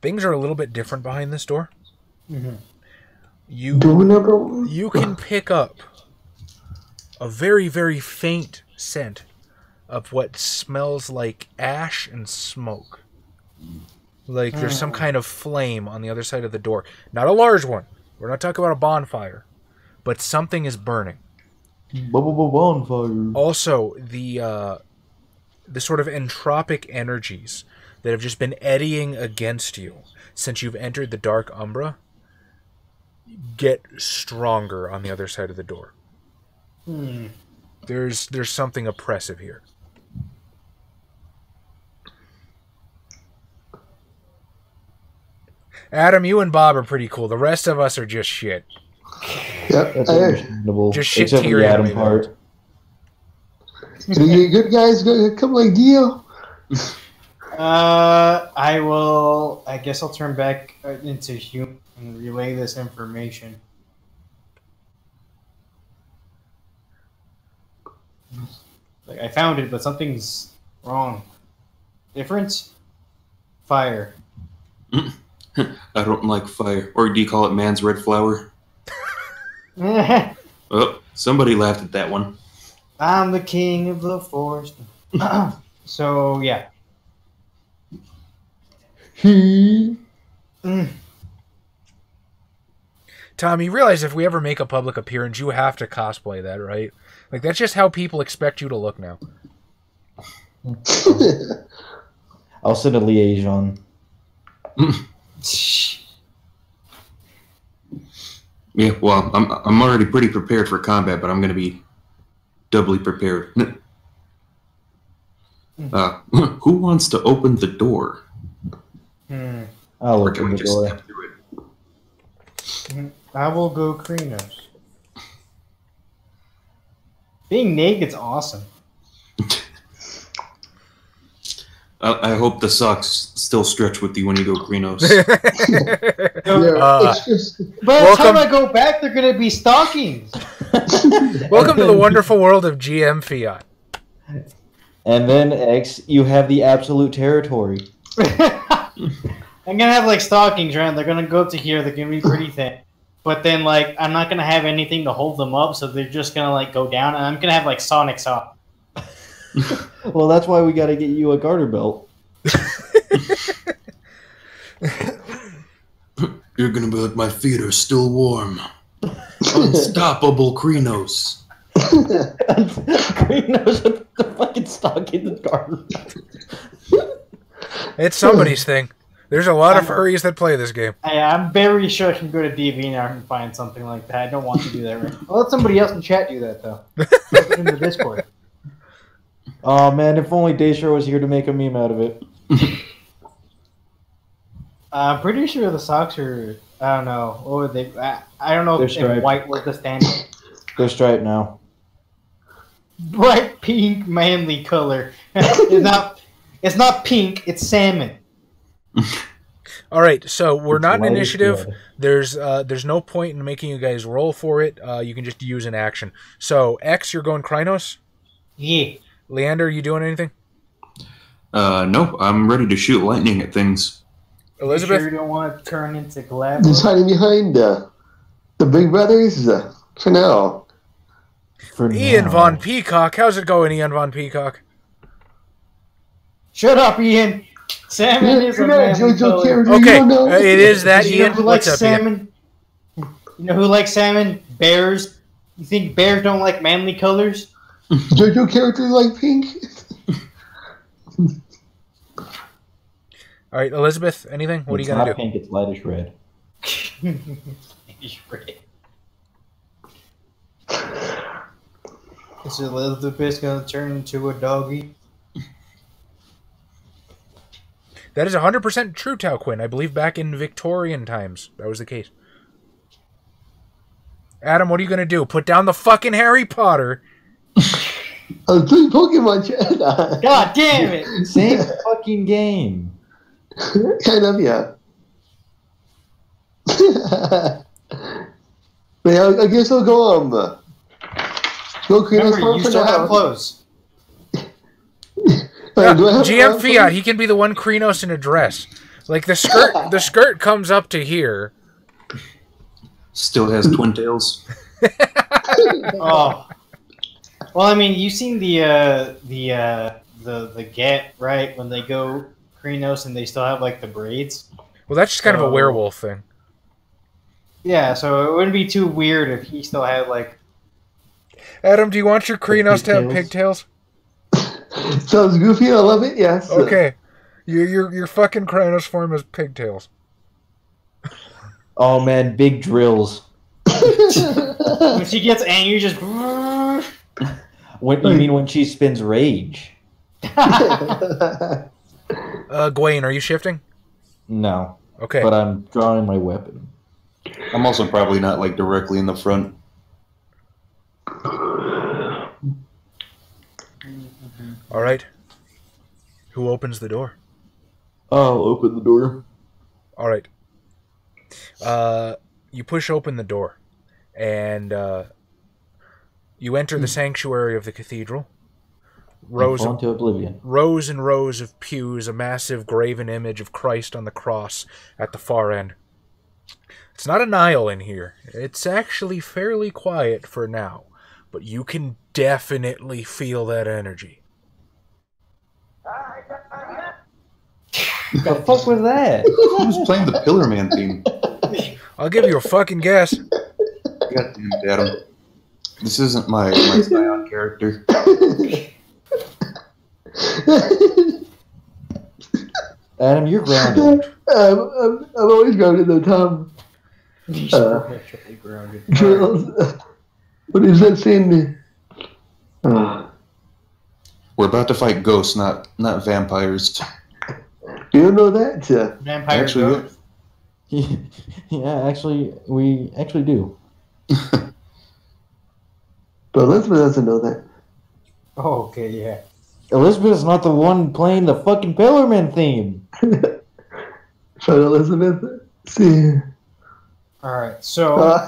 Things are a little bit different behind this door. Door number 1? You can pick up a very, very faint scent of what smells like ash and smoke. Like there's some kind of flame on the other side of the door. Not a large one. We're not talking about a bonfire. But something is burning. Bonfire. Also, the sort of entropic energies that have just been eddying against you since you've entered the Dark Umbra get stronger on the other side of the door. There's something oppressive here. Adam, you and Bob are pretty cool. The rest of us are just shit. Yep. That's understandable. Just shit Except to for your the Adam enemy, part. You good guys gonna come like Dio? I guess I'll turn back into human and relay this information. Like, I found it, but something's wrong. Difference? Fire. I don't like fire. Or do you call it man's red flower? Oh, somebody laughed at that one. I'm the king of the forest. So, yeah. Tom, you realize if we ever make a public appearance, you have to cosplay that, right? Like, that's just how people expect you to look now. I'll send a liaison. Yeah, well, I'm already pretty prepared for combat, but I'm going to be doubly prepared. Who wants to open the door? I'll Or can open we the just door. step through it? I will go Krinos. Being naked's awesome. I hope the socks still stretch with you when you go Krinos. It's just, By the time Welcome- I go back, they're going to be stockings. Welcome to the wonderful world of GM Fiat. And then, X, you have the absolute territory. I'm gonna have like stockings, right? They're gonna go up to here. They're gonna be pretty thin, but then like I'm not gonna have anything to hold them up, so they're just gonna like go down, and I'm gonna have like Sonic sock. Well, that's why we got to get you a garter belt. You're going to be like, my feet are still warm. Unstoppable Krinos. Green knows what the fucking stock in the garter belt. It's somebody's thing. There's a lot of furries that play this game. I'm very sure I can go to DeviantArt and find something like that. I don't want to do that right. I'll let somebody else in chat do that though. Look in the Discord. Oh man, if only Daestra was here to make a meme out of it. I'm pretty sure the socks are. I don't know. What would they? I don't know They're if striped. white was the standard. They're striped now. Bright pink, manly color. It's not pink. It's salmon. All right, so we're not in Light as initiative. blood. There's no point in making you guys roll for it. You can just use an action. So X, you're going Krynos. Yeah. Leander, you doing anything? No, I'm ready to shoot lightning at things. Elizabeth, You sure you don't want to turn into just Glab? hiding behind the big brothers for now. For Ian now. Von Peacock. How's it going, Ian Von Peacock? Shut up, Ian. Salmon is a You're not a manly JoJo color. character. Okay, You don't know. it is that You know Ian. who likes What's up, Ian? salmon? You know who likes salmon? Bears. You think bears don't like manly colors? JoJo characters like pink. All right, Elizabeth, anything? What are you It's gonna not do? pink, it's lightish red. Is Elizabeth gonna turn into a doggy? That is 100% true, Tao Quinn. I believe back in Victorian times that was the case. Adam, what are you gonna do? Put down the fucking Harry Potter? I was playing Pokemon chat. God damn it! Same fucking game. Kind of, yeah. But yeah, I guess I'll go go Kratos Remember, home you for still have now. clothes. I GM Fiat, he can be the one Krynos in a dress. Like the skirt comes up to here. Still has twin tails. Oh. Well, I mean, you've seen the get, right? When they go Krynos and they still have like the braids. Well, that's just kind of a werewolf thing. Yeah, so it wouldn't be too weird if he still had like. Adam, do you want your Krynos to have pigtails? Sounds goofy. I love it. Yes. Okay, your fucking Krynos form has pigtails. Oh man, big drills. When she gets angry, just. What you mean when she spins rage? Gawain, are you shifting? No. Okay. But I'm drawing my weapon. I'm also probably not like directly in the front. All right. Who opens the door? I'll open the door. All right. You push open the door, and you enter the sanctuary of the cathedral. Rows into oblivion. Rows and rows of pews, a massive graven image of Christ on the cross at the far end. It's not an aisle in here. It's actually fairly quiet for now, but you can definitely feel that energy. The fuck was that? Who's playing the Pillar Man theme? I'll give you a fucking guess. God damn it, Adam. This isn't my Scion character. Adam, you're grounded. I'm always grounded though, Tom. Grounded. What is that saying? We're about to fight ghosts, not vampires. You don't know that? Vampire Actually, ghost. Yeah, actually, we actually do. But Elizabeth doesn't know that. Oh, okay, yeah. Elizabeth's not the one playing the fucking Pillarman theme. So Elizabeth, see. All right, so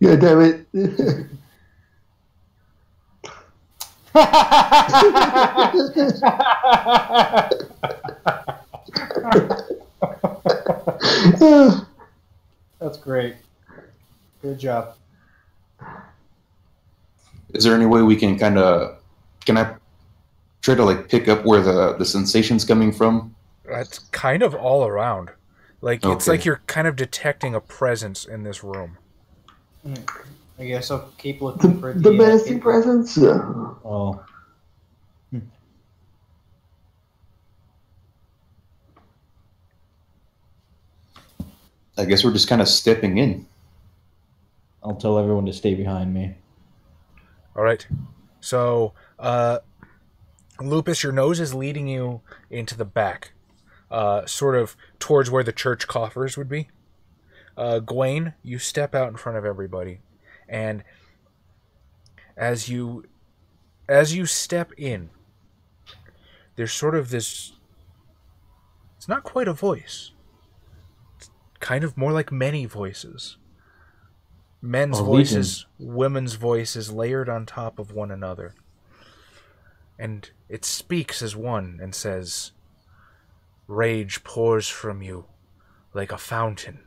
Yeah, damn it. that's great. Good job. Is there any way we can can I try to like pick up where the sensation's coming from? That's kind of all around. Like it's Okay. like you're kind of detecting a presence in this room. I guess I'll keep looking for The menacing presence? Oh. I guess we're just kind of stepping in. I'll tell everyone to stay behind me. All right. So, Lupus, your nose is leading you into the back, sort of towards where the church coffers would be. Gawain, you step out in front of everybody, and as you step in, there's sort of this. It's not quite a voice. It's kind of more like many voices. Men's voices, women's voices layered on top of one another. And it speaks as one and says, "Rage pours from you like a fountain.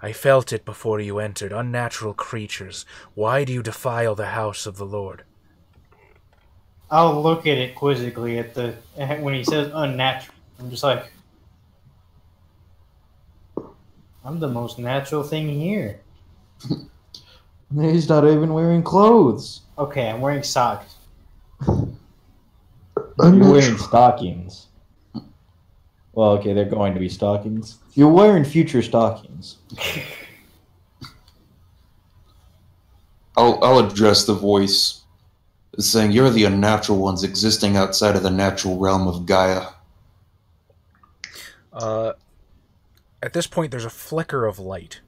I felt it before you entered. Unnatural creatures, why do you defile the house of the Lord?" I'll look at it quizzically when he says unnatural. I'm just like, I'm the most natural thing here. He's not even wearing clothes. Okay, I'm wearing socks. You're wearing stockings. Well, okay, they're going to be stockings. You're wearing future stockings. I'll address the voice, saying you're the unnatural ones existing outside of the natural realm of Gaia. At this point, there's a flicker of light,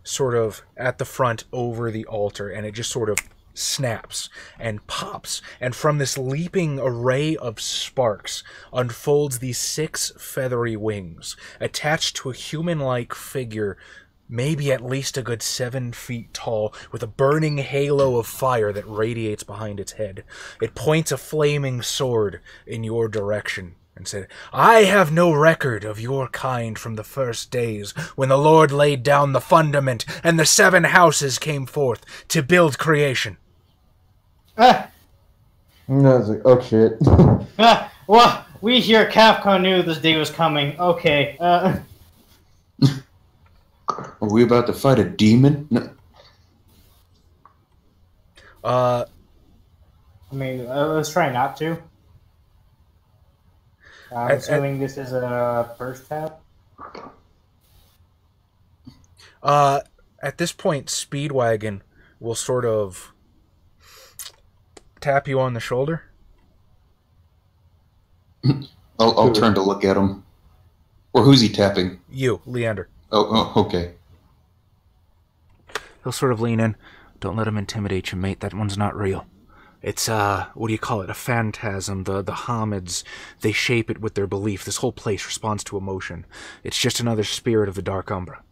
sort of at the front over the altar, and it just sort of snaps and pops, and from this leaping array of sparks unfolds these 6 feathery wings attached to a human-like figure maybe at least a good 7 feet tall, with a burning halo of fire that radiates behind its head. It points a flaming sword in your direction and said, I have no record of your kind from the first days when the Lord laid down the fundament and the 7 houses came forth to build creation. And I was like, oh shit. Well, we here at Capcom knew this day was coming. Okay. Are we about to fight a demon? No. I mean, let's try not to. I'm assuming this is a first tap. At this point, Speedwagon will sort of tap you on the shoulder. I'll turn to look at him. Or who's he tapping? You, Leander. Oh, okay. He'll sort of lean in. Don't let him intimidate you, mate. That one's not real. It's, what do you call it? A phantasm. The Hamids, they shape it with their belief. This whole place responds to emotion. It's just another spirit of the Dark Umbra.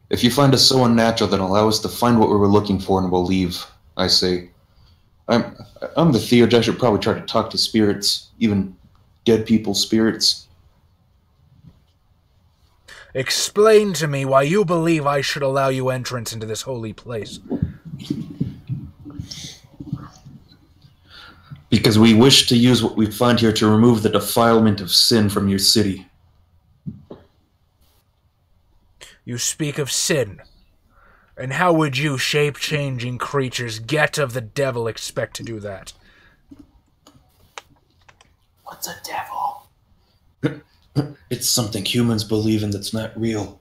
If you find us so unnatural, then allow us to find what we were looking for and we'll leave, I say. I'm the Theurge. I should probably try to talk to spirits, even dead people's spirits. Explain to me why you believe I should allow you entrance into this holy place. Because we wish to use what we find here to remove the defilement of sin from your city. You speak of sin. And how would you, shape-changing creatures, get of the devil, expect to do that? What's a devil? It's something humans believe in that's not real.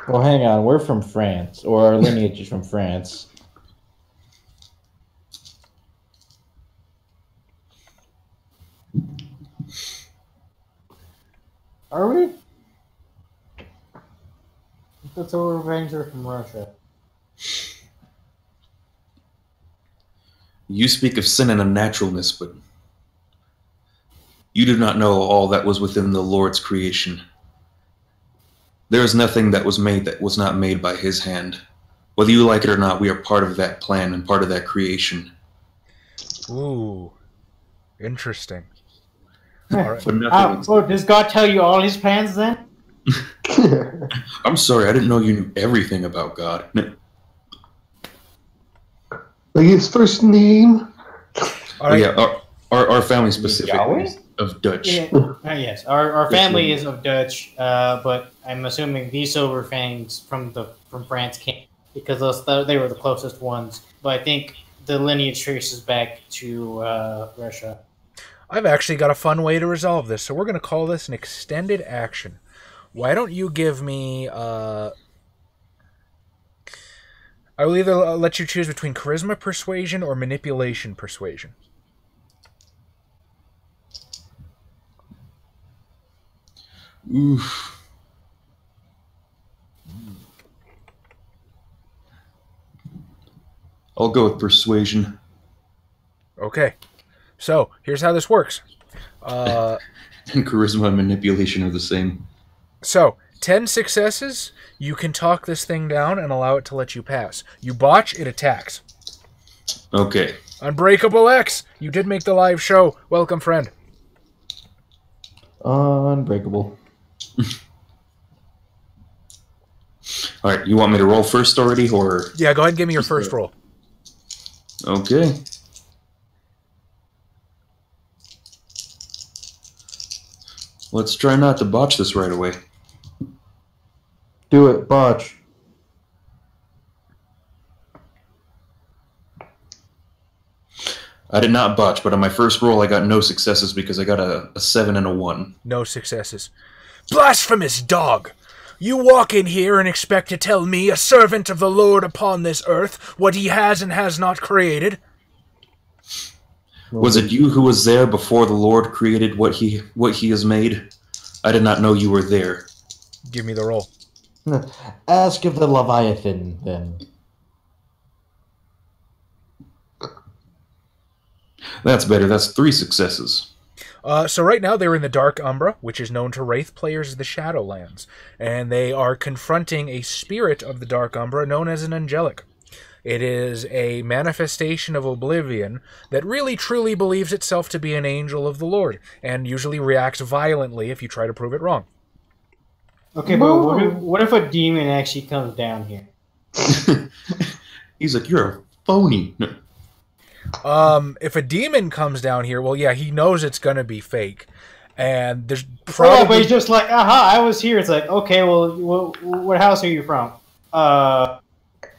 Well, hang on. We're from France, or our lineage is from France. Are we? That's our revenge are from Russia. You speak of sin and unnaturalness, but you do not know all that was within the Lord's creation. There is nothing that was made that was not made by His hand. Whether you like it or not, we are part of that plan and part of that creation. Ooh. Interesting. All right. But nothing was... does God tell you all His plans then? I'm sorry, I didn't know you knew everything about God. Like his first name? All right. Yeah, our family specifically is of Dutch. Yeah. Yes, our family is of Dutch, but I'm assuming these silver fangs from France came because they were the closest ones. But I think the lineage traces back to Russia. I've actually got a fun way to resolve this, so we're going to call this an extended action. Why don't you give me... I will either let you choose between charisma persuasion or manipulation persuasion. Oof. I'll go with persuasion. Okay. So, here's how this works. And charisma and manipulation are the same. So, 10 successes, you can talk this thing down and allow it to let you pass. You botch, it attacks. Okay. Unbreakable X! You did make the live show. Welcome, friend. Unbreakable. Alright, you want me to roll first already, or...? Yeah, go ahead and give me your first roll. Okay. Let's try not to botch this right away. Do it, botch. I did not botch, but on my first roll I got no successes because I got a 7 and a 1. No successes. Blasphemous dog! You walk in here and expect to tell me, a servant of the Lord upon this earth, what he has and has not created? Was it you who was there before the Lord created what he has made? I did not know you were there. Give me the roll. Ask of the Leviathan, then. That's better. That's 3 successes. So right now they're in the Dark Umbra, which is known to Wraith players as the Shadowlands, and they are confronting a spirit of the Dark Umbra known as an Angelic. It is a manifestation of oblivion that really truly believes itself to be an angel of the Lord, and usually reacts violently if you try to prove it wrong. Okay, but what if a demon actually comes down here? He's like, you're a phony. No. If a demon comes down here, well, yeah, he knows it's going to be fake. And there's But probably... he's just like, aha, I was here. It's like, okay, well, what house are you from? That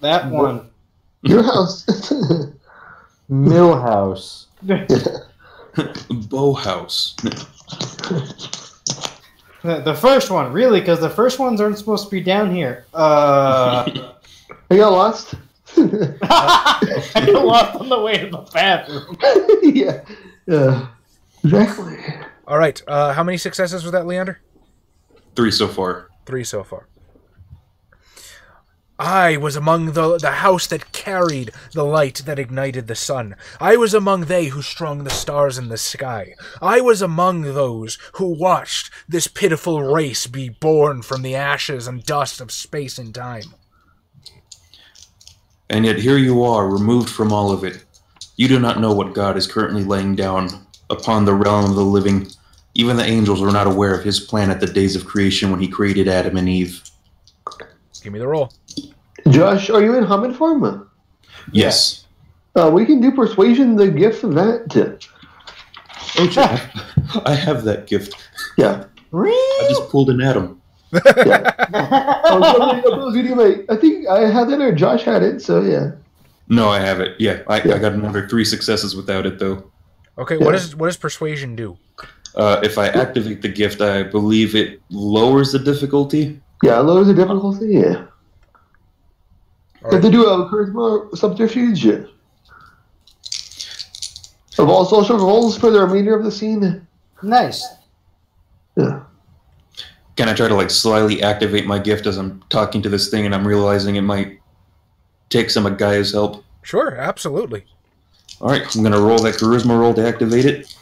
one. Your house. Millhouse. Bowhouse. The first one, really, because the first ones aren't supposed to be down here. I got lost. I got lost on the way to the bathroom. Yeah. Exactly. All right, how many successes was that, Leander? 3 so far. 3 so far. I was among the house that carried the light that ignited the sun. I was among they who strung the stars in the sky. I was among those who watched this pitiful race be born from the ashes and dust of space and time. And yet here you are, removed from all of it. You do not know what God is currently laying down upon the realm of the living. Even the angels were not aware of his plan at the days of creation when he created Adam and Eve. Give me the roll. Josh, are you in Hoffman form? Yes. We can do persuasion, the gift of that. Oh, shit. I have that gift. Yeah. I just pulled an Adam. Yeah. I think I had that or Josh had it, so yeah. No, I have it. Yeah, I got another 3 successes without it, though. Okay, Yeah. what does persuasion do? If I activate the gift, I believe it lowers the difficulty. Yeah, lowers the difficulty, yeah. All Have right. to do a charisma subterfuge. Of all social roles for the remainder of the scene. Nice. Yeah. Can I try to slyly activate my gift as I'm talking to this thing and I'm realizing it might take some of Gaia's help? Sure, absolutely. Alright, I'm going to roll that charisma roll to activate it.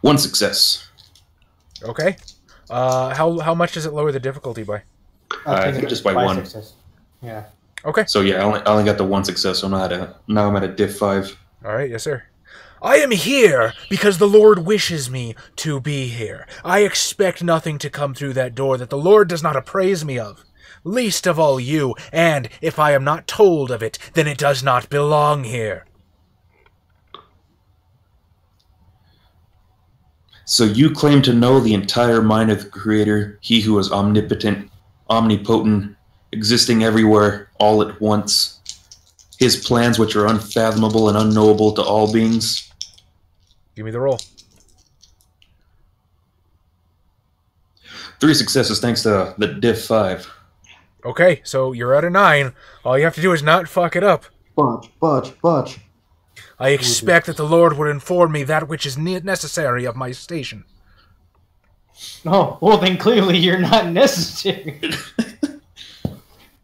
1 success. Okay. How much does it lower the difficulty by? I think just by 1. Success. Yeah. Okay. So yeah, I only got the 1 success, so now I'm at a diff 5. All right, yes, sir. I am here because the Lord wishes me to be here. I expect nothing to come through that door that the Lord does not appraise me of, least of all you, and if I am not told of it, then it does not belong here. So you claim to know the entire mind of the Creator, he who is omnipotent, omnipotent, existing everywhere, all at once. His plans which are unfathomable and unknowable to all beings. Give me the roll. 3 successes thanks to the diff 5. Okay, so you're at a 9. All you have to do is not fuck it up. Butch. I expect that the Lord would inform me that which is necessary of my station. Oh, well then clearly you're not necessary.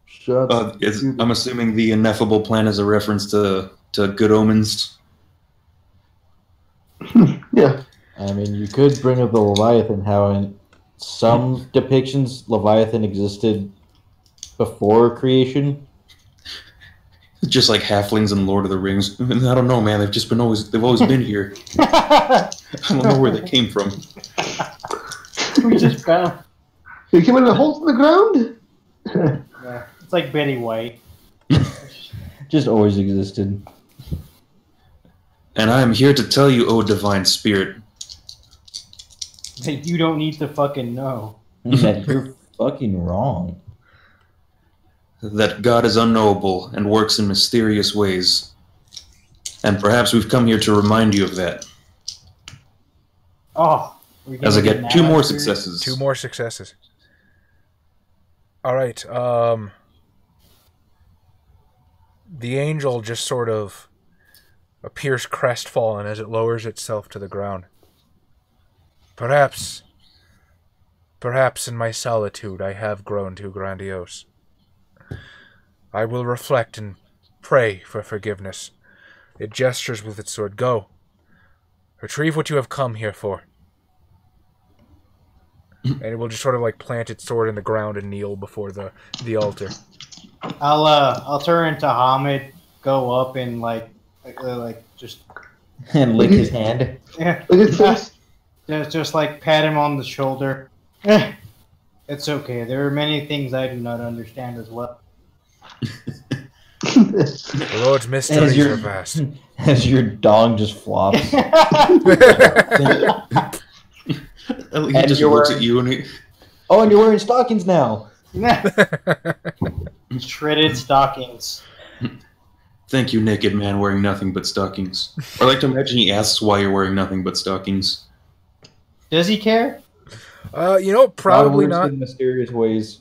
Shut I'm assuming the ineffable plan is a reference to Good Omens. Yeah. I mean, you could bring up the Leviathan, how in some depictions Leviathan existed before creation. Just like halflings in Lord of the Rings. I don't know, man. They've always been here. I don't know where they came from. We just found. They came in a hole in the ground? Yeah. It's like Betty White. Just always existed. And I am here to tell you, O divine spirit, That you don't need to fucking know. That you're fucking wrong. that God is unknowable and works in mysterious ways. And perhaps we've come here to remind you of that. Oh. As I get 2 more successes. 2 more successes. All right. The angel just sort of appears crestfallen as it lowers itself to the ground. Perhaps in my solitude I have grown too grandiose. I will reflect and pray for forgiveness. It gestures with its sword. Go. Retrieve what you have come here for. And it will just sort of like plant its sword in the ground and kneel before the altar. I'll turn to Hamid, go up and just And lick his hand. yeah, Look at this. just like pat him on the shoulder. It's okay. There are many things I do not understand as well. The Lord's mysteries are vast. As your dong just flops. He just looks at you and he... Oh, and you're wearing stockings now. Shredded stockings. Thank you, naked man wearing nothing but stockings. I like to imagine he asks why you're wearing nothing but stockings. Does he care? Probably God works not. in mysterious ways.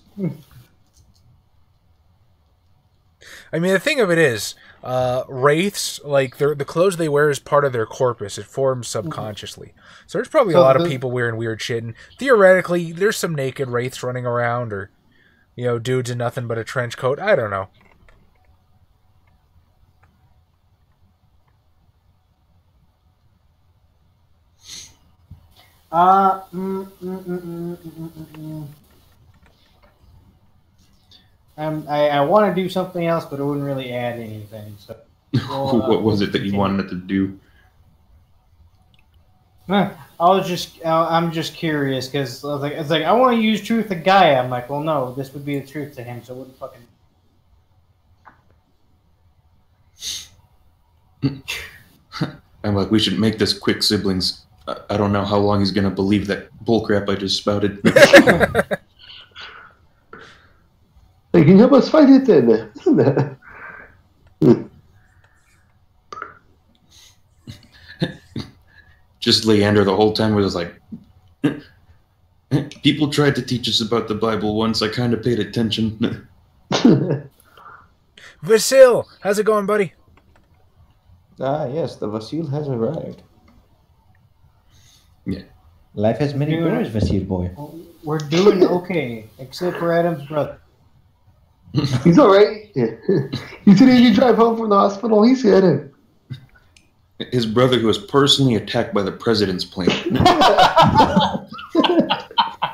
I mean, the thing of it is, wraiths, like, the clothes they wear is part of their corpus. It forms subconsciously. So there's probably a lot of people wearing weird shit, and theoretically, there's some naked wraiths running around, or, dudes in nothing but a trench coat. I don't know. I want to do something else, but it wouldn't really add anything. So, What was it that you wanted to do? I'm just curious because it's like I want to use truth to Gaia. I'm like, well, no, this would be the truth to him, so it wouldn't fucking. I'm like, we should make this quick, siblings. I don't know how long he's gonna believe that bullcrap I just spouted. Like, can you help us fight it then? Just Leander the whole time was like, people tried to teach us about the Bible once. I kind of paid attention. Vasil, how's it going, buddy? Yes, the Vasil has arrived. Yeah. Life has many colors, Vasil boy. We're doing okay, except for Adam's brother. He's all right. Yeah. He said he could drive home from the hospital. He's good. His brother, who was personally attacked by the president's plane.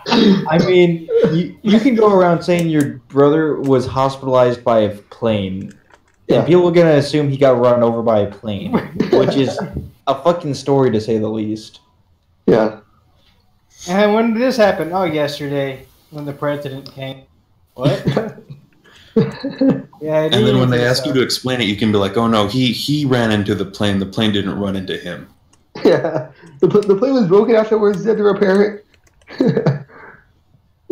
I mean, you can go around saying your brother was hospitalized by a plane, and people are going to assume he got run over by a plane, which is a fucking story to say the least. Yeah. And when did this happen? Oh, yesterday, when the president came. What? Yeah, and then when they ask you to explain it, you can be like, oh no, he ran into the plane didn't run into him. Yeah. The plane was broken afterwards. They had to repair it.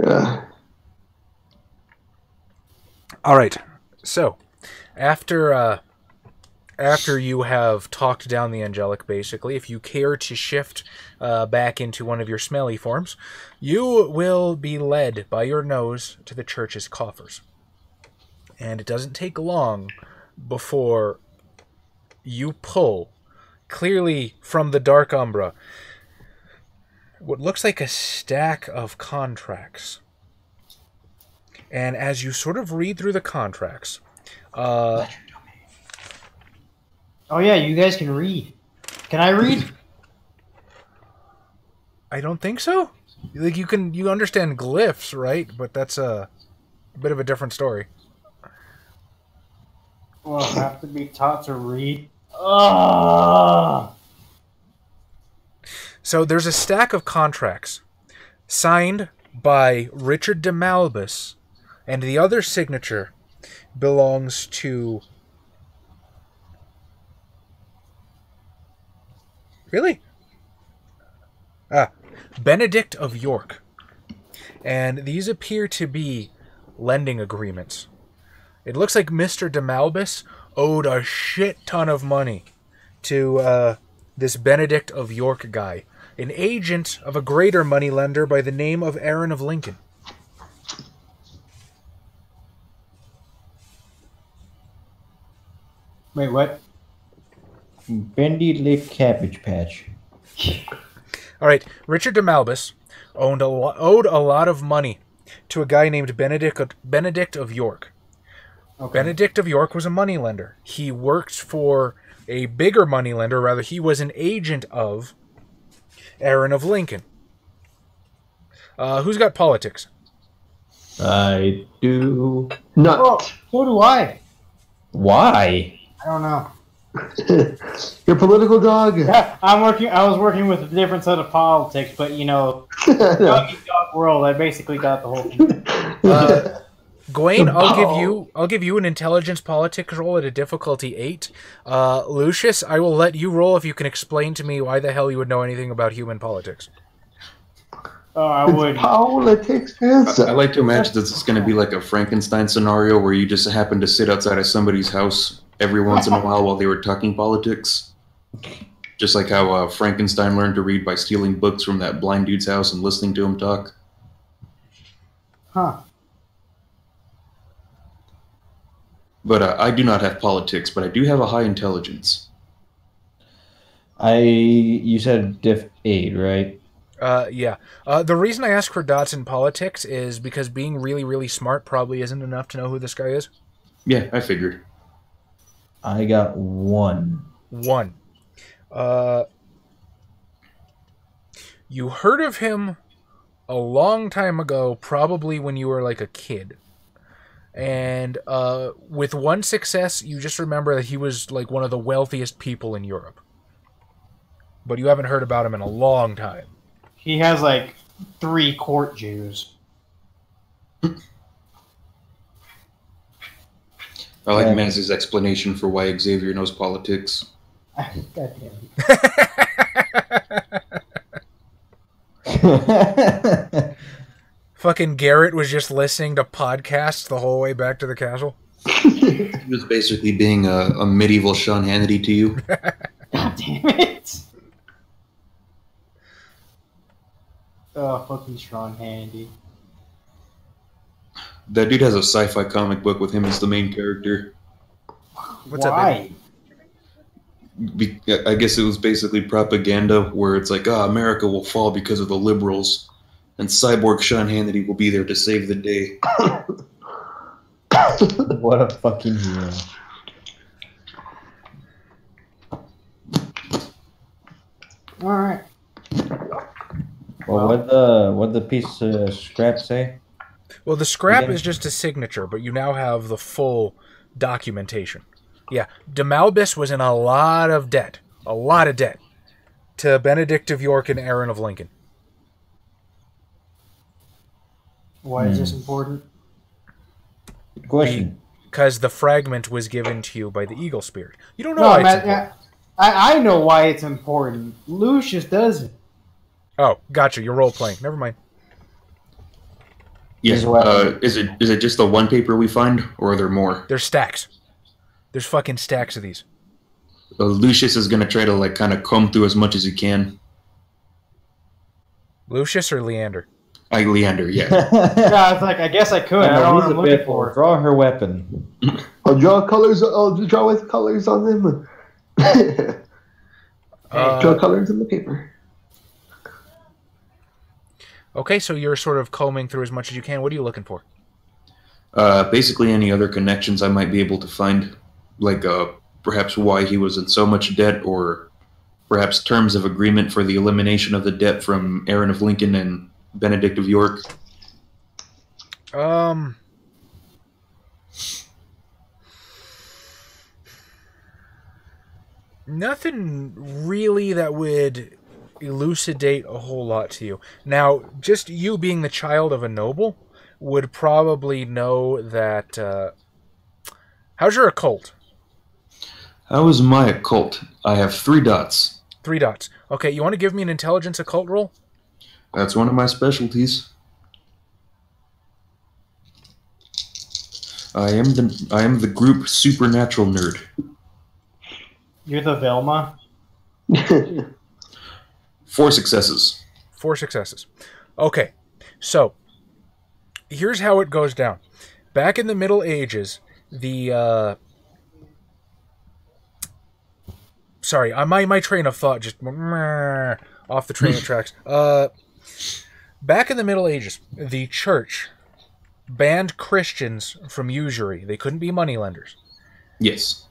Yeah. All right. So, after you have talked down the angelic, basically, if you care to shift back into one of your smelly forms, you will be led by your nose to the church's coffers. And it doesn't take long before you pull, clearly from the dark umbra, what looks like a stack of contracts. And as you sort of read through the contracts, oh yeah, you guys can read. Can I read? I don't think so. Like you understand glyphs, right? But that's a bit of a different story. Well, I have to be taught to read. Oh. So there's a stack of contracts signed by Richard de Malbus, and the other signature belongs to... Really? Benedict of York. And these appear to be lending agreements. It looks like Mr. de Malbus owed a shit ton of money to this Benedict of York guy, an agent of a greater moneylender by the name of Aaron of Lincoln. Wait, what? Bendy Lick Cabbage Patch. All right, Richard de Malbus owed a lot of money to a guy named Benedict of York. Okay. Benedict of York was a moneylender. He worked for a bigger moneylender, rather he was an agent of Aaron of Lincoln. Who's got politics? I do. Not. Oh, so do I. Why? I don't know. Your political dog. Yeah, I was working with a different set of politics, but No. dog eat dog world. I basically got the whole thing. Gawain, I'll give you an intelligence politics roll at a difficulty 8. Lucius, I will let you roll if you can explain to me why the hell you would know anything about human politics. Oh, I would. Politics. I like to imagine that it's going to be like a Frankenstein scenario where you just happen to sit outside of somebody's house every once in a while they were talking politics. Just like how Frankenstein learned to read by stealing books from that blind dude's house and listening to him talk. Huh. But I do not have politics, but I do have a high intelligence. You said diff 8, right? Yeah. The reason I ask for dots in politics is because being really, really smart probably isn't enough to know who this guy is. Yeah, I figured. I got 1. 1. You heard of him a long time ago, probably when you were like a kid. And with 1 success, you just remember that he was like one of the wealthiest people in Europe. But you haven't heard about him in a long time. He has like 3 court Jews. I like Maz's explanation for why Xavier knows politics. God damn it. Fucking Garrett was just listening to podcasts the whole way back to the castle. He was basically being a medieval Sean Hannity to you. God damn it. Oh, fucking Sean Handy. That dude has a sci-fi comic book with him as the main character. What's up, Why? I guess it was basically propaganda where it's like, America will fall because of the liberals, and Cyborg Sean Hannity will be there to save the day. What a fucking hero. Alright. Well, what'd the piece of scrap say? Well, the scrap Again? is just a signature, but you now have the full documentation. Yeah, de Malbis was in a lot of debt, to Benedict of York and Aaron of Lincoln. Why is this important? Good question. Because the fragment was given to you by the Eagle Spirit. You don't know No, why it's man, important. I know why it's important. Lucius doesn't. Oh, gotcha, you're role-playing. Never mind. Yeah. Is what- Is it just the one paper we find, or are there more? There's stacks. There's fucking stacks of these. Lucius is gonna try to like kind of comb through as much as he can. Lucius or Leander? Leander, yeah. Yeah, I was like, I guess I could. I don't know what I'm looking for. Draw her weapon. I'll draw colors. I'll draw with colors on them. Draw colors on the paper. Okay, so you're sort of combing through as much as you can. What are you looking for? Basically, any other connections I might be able to find, like perhaps why he was in so much debt, or perhaps terms of agreement for the elimination of the debt from Aaron of Lincoln and Benedict of York. Nothing really that would elucidate a whole lot to you. Now, just you being the child of a noble would probably know that... how's your occult? How is my occult? I have 3 dots. 3 dots. Okay, you want to give me an intelligence occult roll? That's one of my specialties. I am the group supernatural nerd. You're the Velma? 4 successes. 4 successes. Okay, so here's how it goes down. Back in the Middle Ages, the sorry, my train of thought just off the train of tracks. Back in the Middle Ages, the church banned Christians from usury. They couldn't be moneylenders. Yes.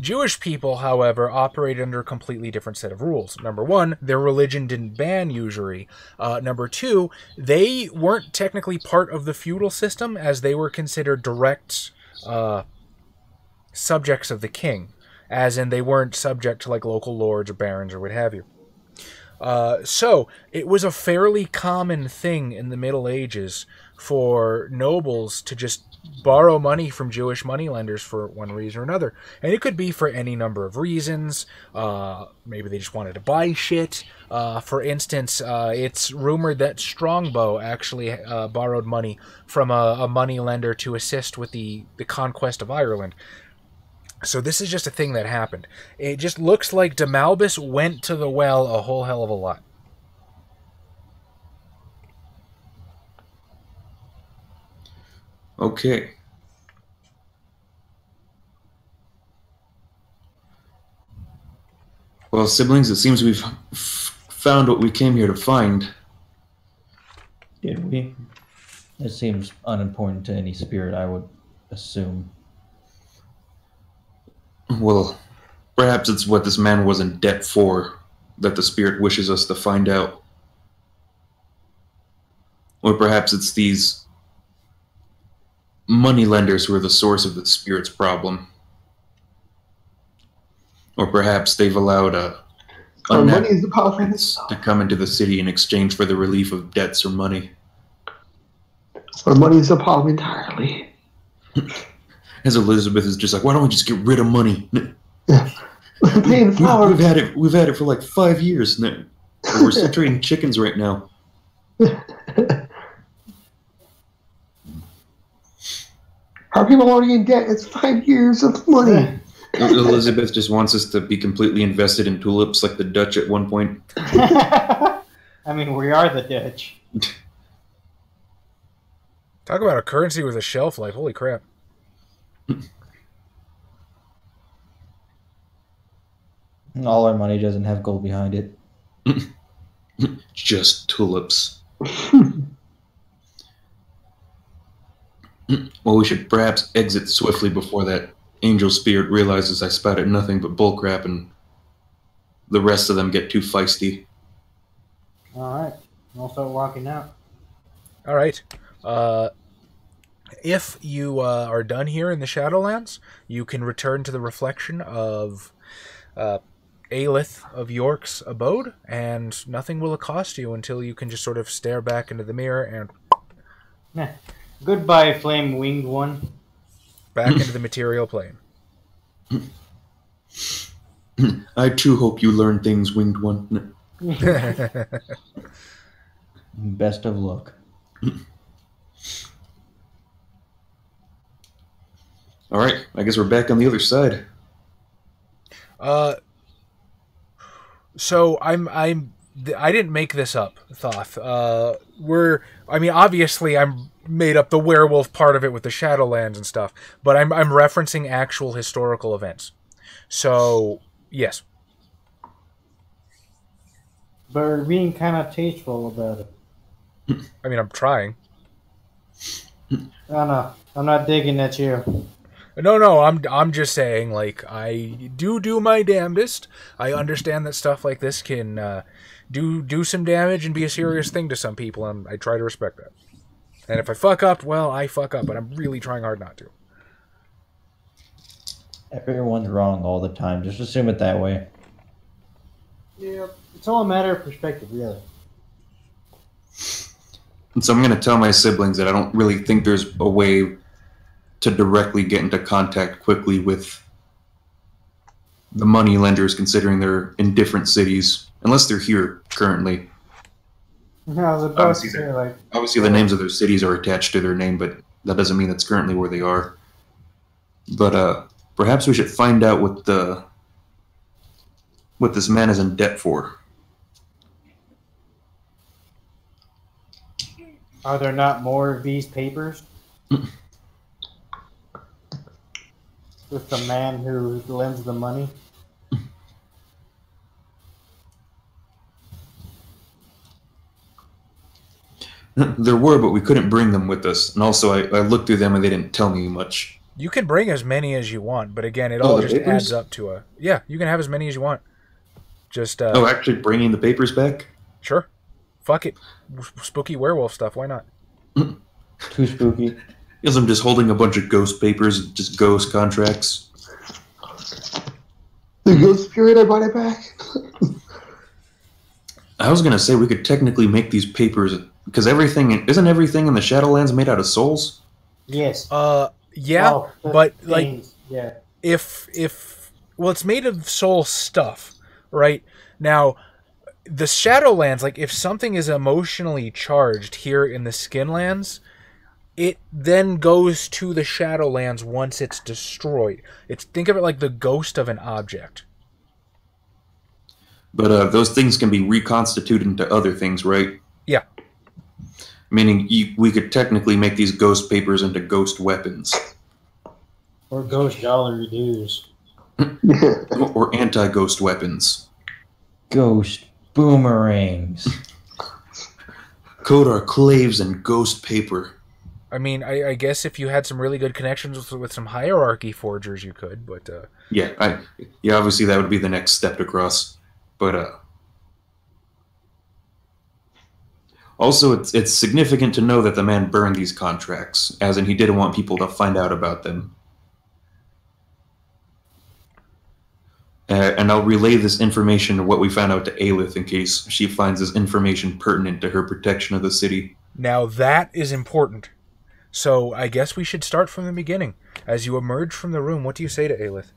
Jewish people, however, operate under a completely different set of rules. Number one, their religion didn't ban usury. Number two, they weren't technically part of the feudal system, as they were considered direct subjects of the king, as in they weren't subject to like local lords or barons or what have you. So it was a fairly common thing in the Middle Ages for nobles to just borrow money from Jewish moneylenders for one reason or another. And it could be for any number of reasons. Maybe they just wanted to buy shit. For instance, it's rumored that Strongbow actually borrowed money from a moneylender to assist with the conquest of Ireland. So this is just a thing that happened. It just looks like Demalbus went to the well a whole hell of a lot. Okay. Well, siblings, it seems we've found what we came here to find. Did we? It seems unimportant to any spirit, I would assume. Well, perhaps it's what this man was in debt for that the spirit wishes us to find out. Or perhaps it's these moneylenders who are the source of the spirit's problem. Or perhaps they've allowed money is the problem to come into the city in exchange for the relief of debts or money. Or money is the problem entirely. As Elizabeth is just like, why don't we just get rid of money? Yeah. Paying flowers. We've had it for like 5 years. Now. We're still trading chickens right now. Are people already in debt? It's 5 years of money. Elizabeth just wants us to be completely invested in tulips like the Dutch at one point. I mean, we are the Dutch. Talk about a currency with a shelf life. Holy crap. All our money doesn't have gold behind it. Just tulips. Well, we should perhaps exit swiftly before that angel spirit realizes I spouted nothing but bullcrap and the rest of them get too feisty. Alright, I'll start walking out. Alright. If you are done here in the Shadowlands, you can return to the reflection of Aelith of York's abode, and nothing will accost you until you can just sort of stare back into the mirror and... Goodbye, flame-winged one. Back into the material plane. I too hope you learn things, winged one. Best of luck. All right, I guess we're back on the other side. So I didn't make this up, Thoth. Obviously I'm made up the werewolf part of it with the Shadowlands and stuff, but I'm referencing actual historical events. So, yes. But we're being kind of tasteful about it. I mean, I'm trying. No, I'm not digging at you. No, I'm just saying, like, I do my damnedest. I understand that stuff like this can do some damage and be a serious thing to some people, and I try to respect that. And if I fuck up, well, I fuck up, but I'm really trying hard not to. Everyone's wrong all the time. Just assume it that way. Yeah, it's all a matter of perspective, really. And so I'm going to tell my siblings that I don't really think there's a way to directly get into contact quickly with the money lenders, considering they're in different cities, unless they're here currently. I was about to say, like... Obviously, the names of their cities are attached to their name, but that doesn't mean that's currently where they are. But perhaps we should find out what this man is in debt for. Are there not more of these papers? With the man who lends the money? There were, but we couldn't bring them with us. And also, I looked through them and they didn't tell me much. You can bring as many as you want, but again, it Oh, all the just papers? adds up to a... Yeah, you can have as many as you want. Just, Oh, actually bringing the papers back? Sure. Fuck it. Spooky werewolf stuff, why not? Too spooky. Because I'm just holding a bunch of ghost papers, just ghost contracts. The ghost spirit, I brought it back. I was gonna say we could technically make these papers because isn't everything in the Shadowlands made out of souls? Yes. Yeah, Oh, the but, like, things, yeah. Well, it's made of soul stuff, right? Now, the Shadowlands, like, if something is emotionally charged here in the Skinlands, it then goes to the Shadowlands once it's destroyed. Think of it like the ghost of an object. But those things can be reconstituted into other things, right? Yeah. Meaning we could technically make these ghost papers into ghost weapons. Or ghost dollar dues. Or anti-ghost weapons. Ghost boomerangs. Coat our claves in ghost paper. I mean, I guess if you had some really good connections with some hierarchy forgers, you could, but... Yeah, obviously that would be the next step to cross. But also, it's significant to know that the man burned these contracts, as in he didn't want people to find out about them. And I'll relay this information to what we found out to Aelith in case she finds this information pertinent to her protection of the city. Now that is important. So I guess we should start from the beginning. As you emerge from the room, what do you say to Aelith?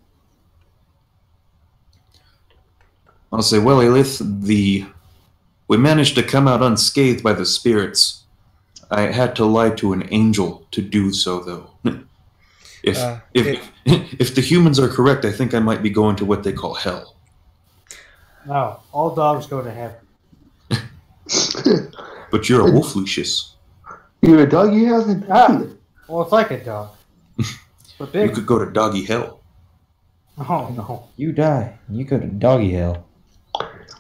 I'll say, well, Aelith, we managed to come out unscathed by the spirits. I had to lie to an angel to do so, though. If the humans are correct, I think I might be going to what they call hell. No, all dogs go to heaven. But you're a wolf, Lucius. You're a dog, you haven't. Well, it's like a dog. But big. You could go to doggy hell. Oh, no. You die. You go to doggy hell.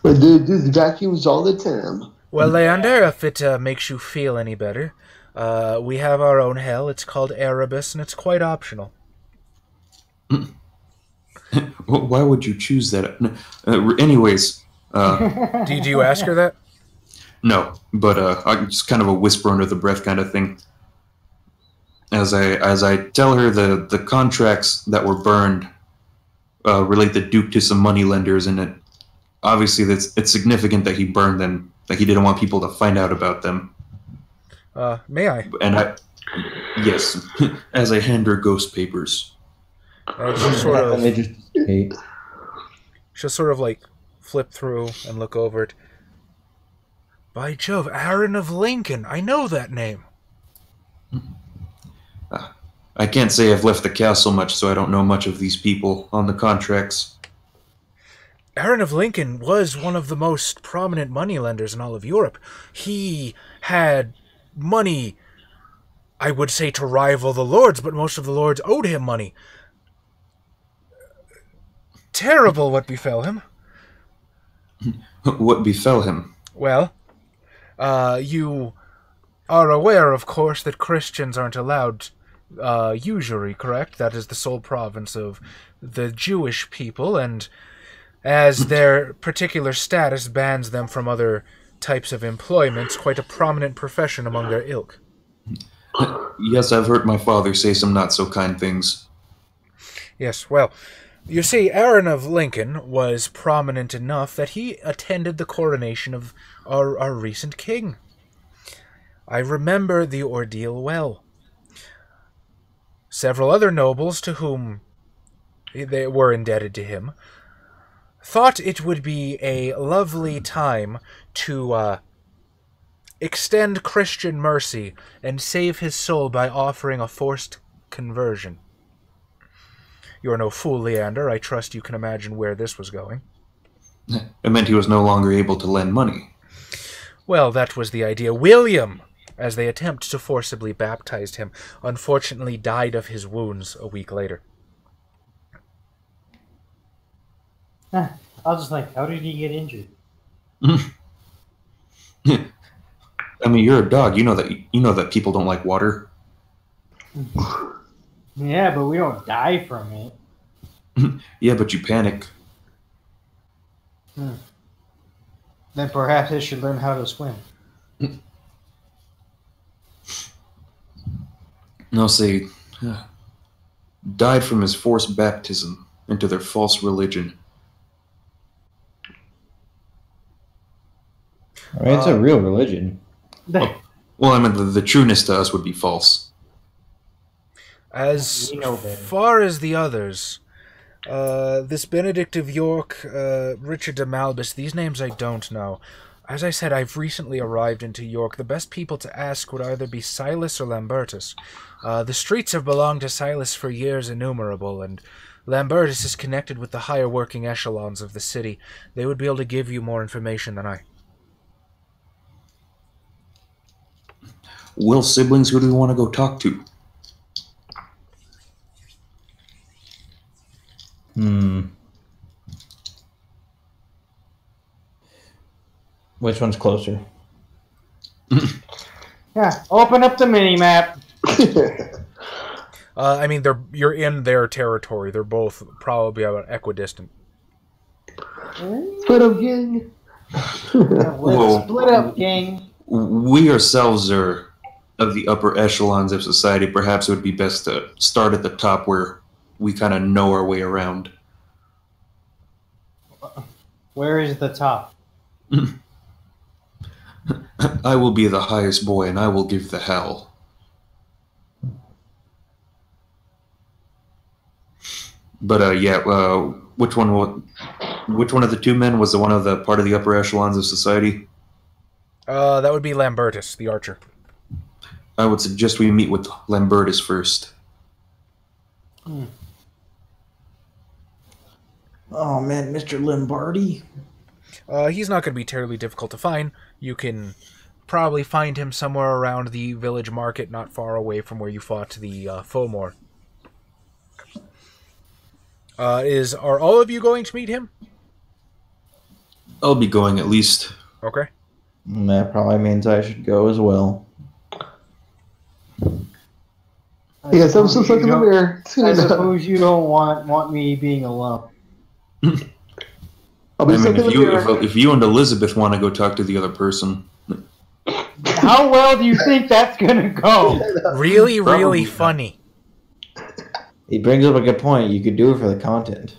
But dude, the vacuums all the time. Well, Leander, if it makes you feel any better, we have our own hell. It's called Erebus, and it's quite optional. Why would you choose that? Anyways. Do you ask her that? No, but just kind of a whisper under the breath kind of thing. As I tell her the contracts that were burned relate the Duke to some moneylenders, and obviously it's significant that he burned them, like he didn't want people to find out about them. May I? And yes, as I hand her ghost papers. She'll sort of like flip through and look over it. By Jove, Aaron of Lincoln, I know that name. I can't say I've left the castle much, so I don't know much of these people on the contracts. Aaron of Lincoln was one of the most prominent moneylenders in all of Europe. He had money, I would say, to rival the lords, but most of the lords owed him money. Terrible what befell him. What befell him? Well, you are aware, of course, that Christians aren't allowed usury, correct? That is the sole province of the Jewish people, and as their particular status bans them from other types of employments, quite a prominent profession among their ilk. Yes, I've heard my father say some not-so-kind things. Yes, well, you see, Aaron of Lincoln was prominent enough that he attended the coronation of our recent king. I remember the ordeal well. Several other nobles to whom they were indebted to him thought it would be a lovely time to extend Christian mercy and save his soul by offering a forced conversion. You're no fool, Leander. I trust you can imagine where this was going. It meant he was no longer able to lend money. Well, that was the idea. William, as they attempt to forcibly baptize him, unfortunately died of his wounds a week later. I was just like, how did he get injured? I mean, you're a dog. You know that people don't like water. Yeah, but we don't die from it. Yeah, but you panic. Then perhaps I should learn how to swim. No, say, died from his forced baptism into their false religion. I mean, it's a real religion. Well, I mean, the trueness to us would be false. As We know better. far as the others, this Benedict of York, Richard de Malbus, these names I don't know. As I said, I've recently arrived into York. The best people to ask would either be Silas or Lambertus. The streets have belonged to Silas for years innumerable, and Lambertus is connected with the higher working echelons of the city. They would be able to give you more information than I. Well, siblings, who do we want to go talk to? Which one's closer? Yeah, open up the mini map. I mean, you're in their territory. They're both probably about equidistant. Split up, gang. Whoa. Split up, gang. We ourselves are of the upper echelons of society. Perhaps it would be best to start at the top where we kind of know our way around. Where is the top? I will be the highest boy, and I will give the hell. But yeah, which one of the two men was the one of the part of the upper echelons of society? That would be Lambertus, the archer. I would suggest we meet with Lambertus first. Oh man, Mr. Lombardi. He's not going to be terribly difficult to find. You can probably find him somewhere around the village market, not far away from where you fought the Fomor. Are all of you going to meet him? I'll be going at least. Okay. That probably means I should go as well. Yes, I'm still stuck in the mirror. I suppose you don't want me being alone. I'll be I stuck mean, in the mirror. if you and Elizabeth want to go talk to the other person, How well do you think that's gonna go? Really, Probably really not. funny. He brings up a good point. You could do it for the content.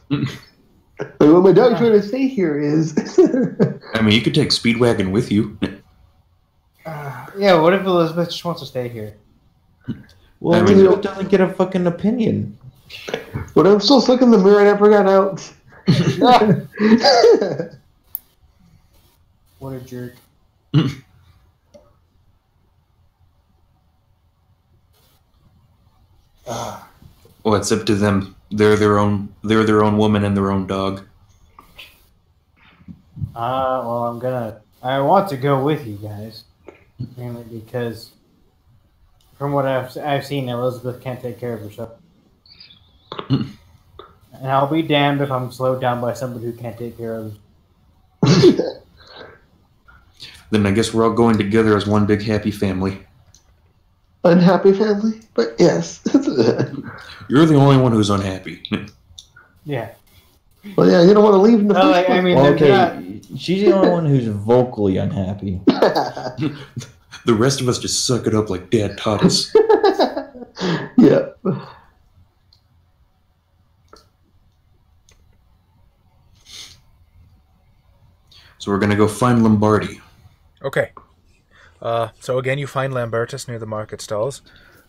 But what my dog's trying to say here is, I mean, you could take Speedwagon with you. Yeah, what if Elizabeth just wants to stay here? Well, I mean- Elizabeth doesn't get a fucking opinion. but I'm still stuck in the mirror. I never got out. What a jerk. Well, it's up to them. They're their own woman and their own dog. Well, I want to go with you guys. Mainly because, from what I've seen, Elizabeth can't take care of herself. And I'll be damned if I'm slowed down by somebody who can't take care of herself. Then I guess we're all going together as one big happy family. Unhappy family, but yes. You're the only one who's unhappy. Yeah. Well, yeah, you don't want to leave in the No, first like, I mean, Well, they're not- okay, she's the only one who's vocally unhappy. The rest of us just suck it up like Dad taught us. Yeah. So we're gonna go find Lombardi. Okay. So again, you find Lambertus near the market stalls.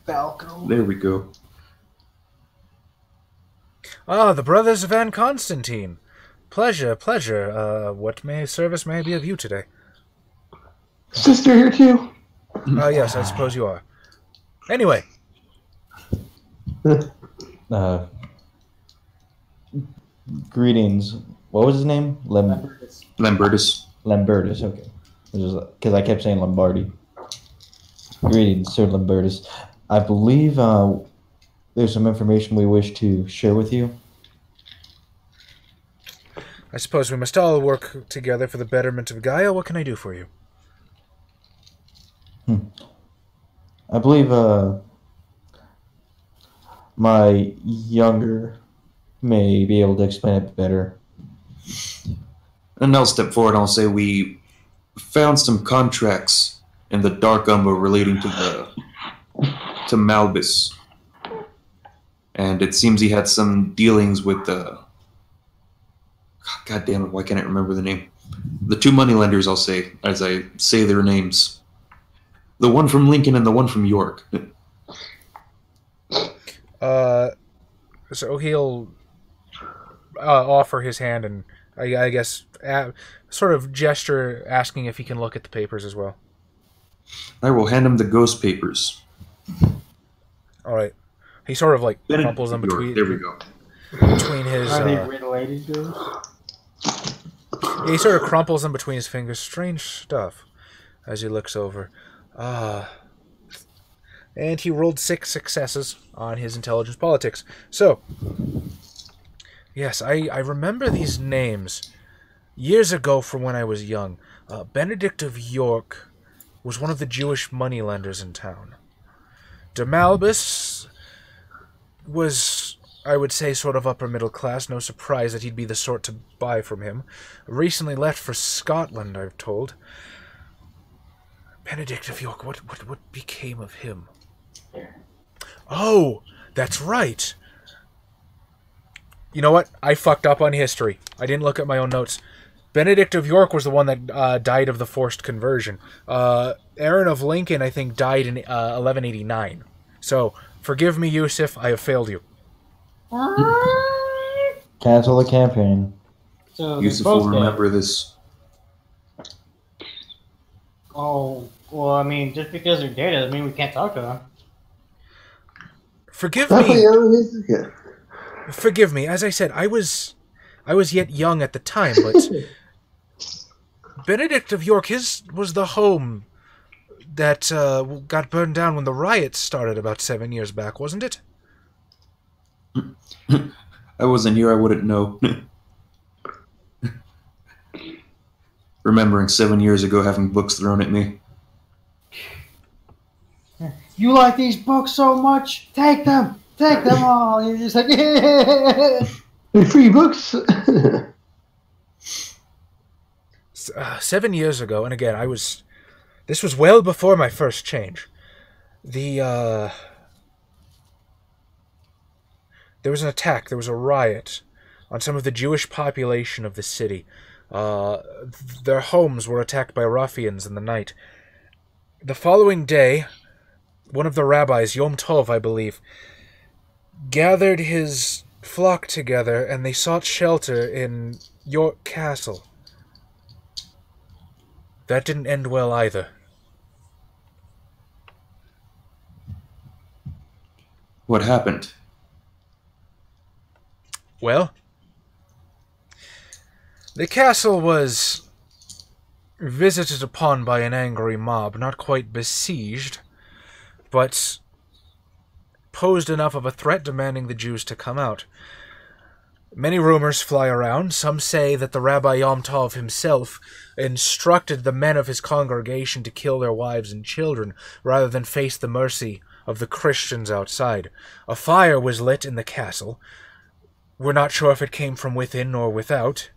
Falco. There we go. Ah, the brothers Van Constantine. Pleasure, pleasure. What service may I be of you today? Sister here too. Yes, I suppose you are. Anyway, Greetings. What was his name? Lambertus. Lambertus, okay. Because I kept saying Lombardi. Greetings, Sir Lambertus. I believe there's some information we wish to share with you. I suppose we must all work together for the betterment of Gaia. What can I do for you? I believe my younger may be able to explain it better. And I'll step forward and I'll say we found some contracts in the Dark Umber relating to Malbus. And it seems he had some dealings with the... God damn it, why can't I remember the name? The two moneylenders, I'll say, as I say their names. The one from Lincoln and the one from York. So he'll offer his hand and I guess sort of gesture asking if he can look at the papers as well. I will hand him the ghost papers. All right. He sort of like crumples them between. There we go. Between his. Are they related to? He sort of crumples them between his fingers. Strange stuff. As he looks over. And he rolled 6 successes on his intelligence politics. So, yes, I remember these names years ago from when I was young. Benedict of York was one of the Jewish moneylenders in town. De Malbus was, I would say, sort of upper middle class. No surprise that he'd be the sort to buy from him. Recently left for Scotland, I've told. Benedict of York, what became of him? Oh, that's right. You know what? I fucked up on history. I didn't look at my own notes. Benedict of York was the one that died of the forced conversion. Aaron of Lincoln, I think, died in 1189. So, forgive me, Yusuf, I have failed you. Cancel the campaign. So Yusuf will remember this. Oh, well, I mean, just because they're dead doesn't mean we can't talk to them. Forgive me. Forgive me. As I said, I was yet young at the time, but Benedict of York, his was the home that got burned down when the riots started about 7 years back, wasn't it? I wasn't here, I wouldn't know. Remembering 7 years ago having books thrown at me. You like these books so much? Take them! Take them all! You're just like, yeah! Free books? 7 years ago, and again, this was well before my first change. There was an attack, there was a riot on some of the Jewish population of the city. Their homes were attacked by ruffians in the night. The following day, one of the rabbis, Yom Tov, I believe, gathered his flock together and they sought shelter in York Castle. That didn't end well either. What happened? Well, the castle was visited upon by an angry mob, not quite besieged, but posed enough of a threat demanding the Jews to come out. Many rumors fly around. Some say that the Rabbi Yom Tov himself instructed the men of his congregation to kill their wives and children rather than face the mercy of the Christians outside. A fire was lit in the castle. We're not sure if it came from within or without.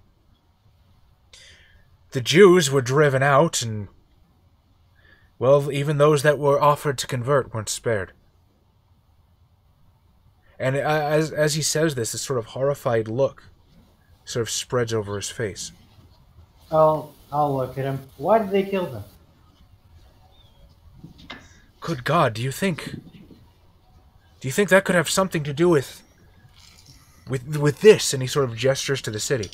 The Jews were driven out, and, well, even those that were offered to convert weren't spared. And as he says this sort of horrified look sort of spreads over his face. I'll look at him. Why did they kill them? Good God, do you think that could have something to do with this? And he sort of gestures to the city.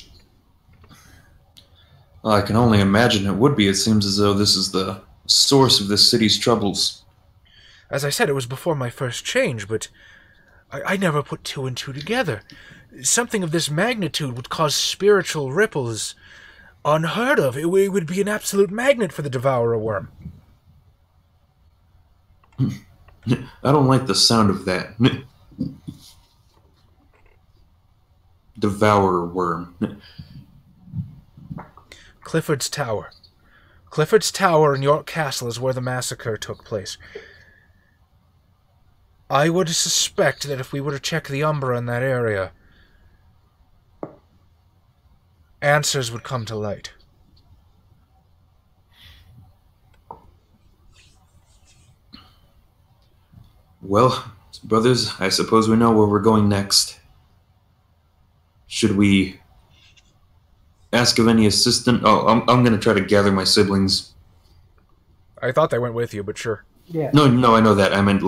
Well, I can only imagine it would be. It seems as though this is the source of this city's troubles. As I said, it was before my first change, but I never put two and two together. Something of this magnitude would cause spiritual ripples unheard of. It would be an absolute magnet for the Devourer Worm. I don't like the sound of that. Devourer Worm. Clifford's Tower. Clifford's Tower in York Castle is where the massacre took place. I would suspect that if we were to check the Umbra in that area, answers would come to light. Well, brothers, I suppose we know where we're going next. Should we ask of any assistant? Oh, I'm going to try to gather my siblings. I thought they went with you, but sure. Yeah. No, I know that. I meant...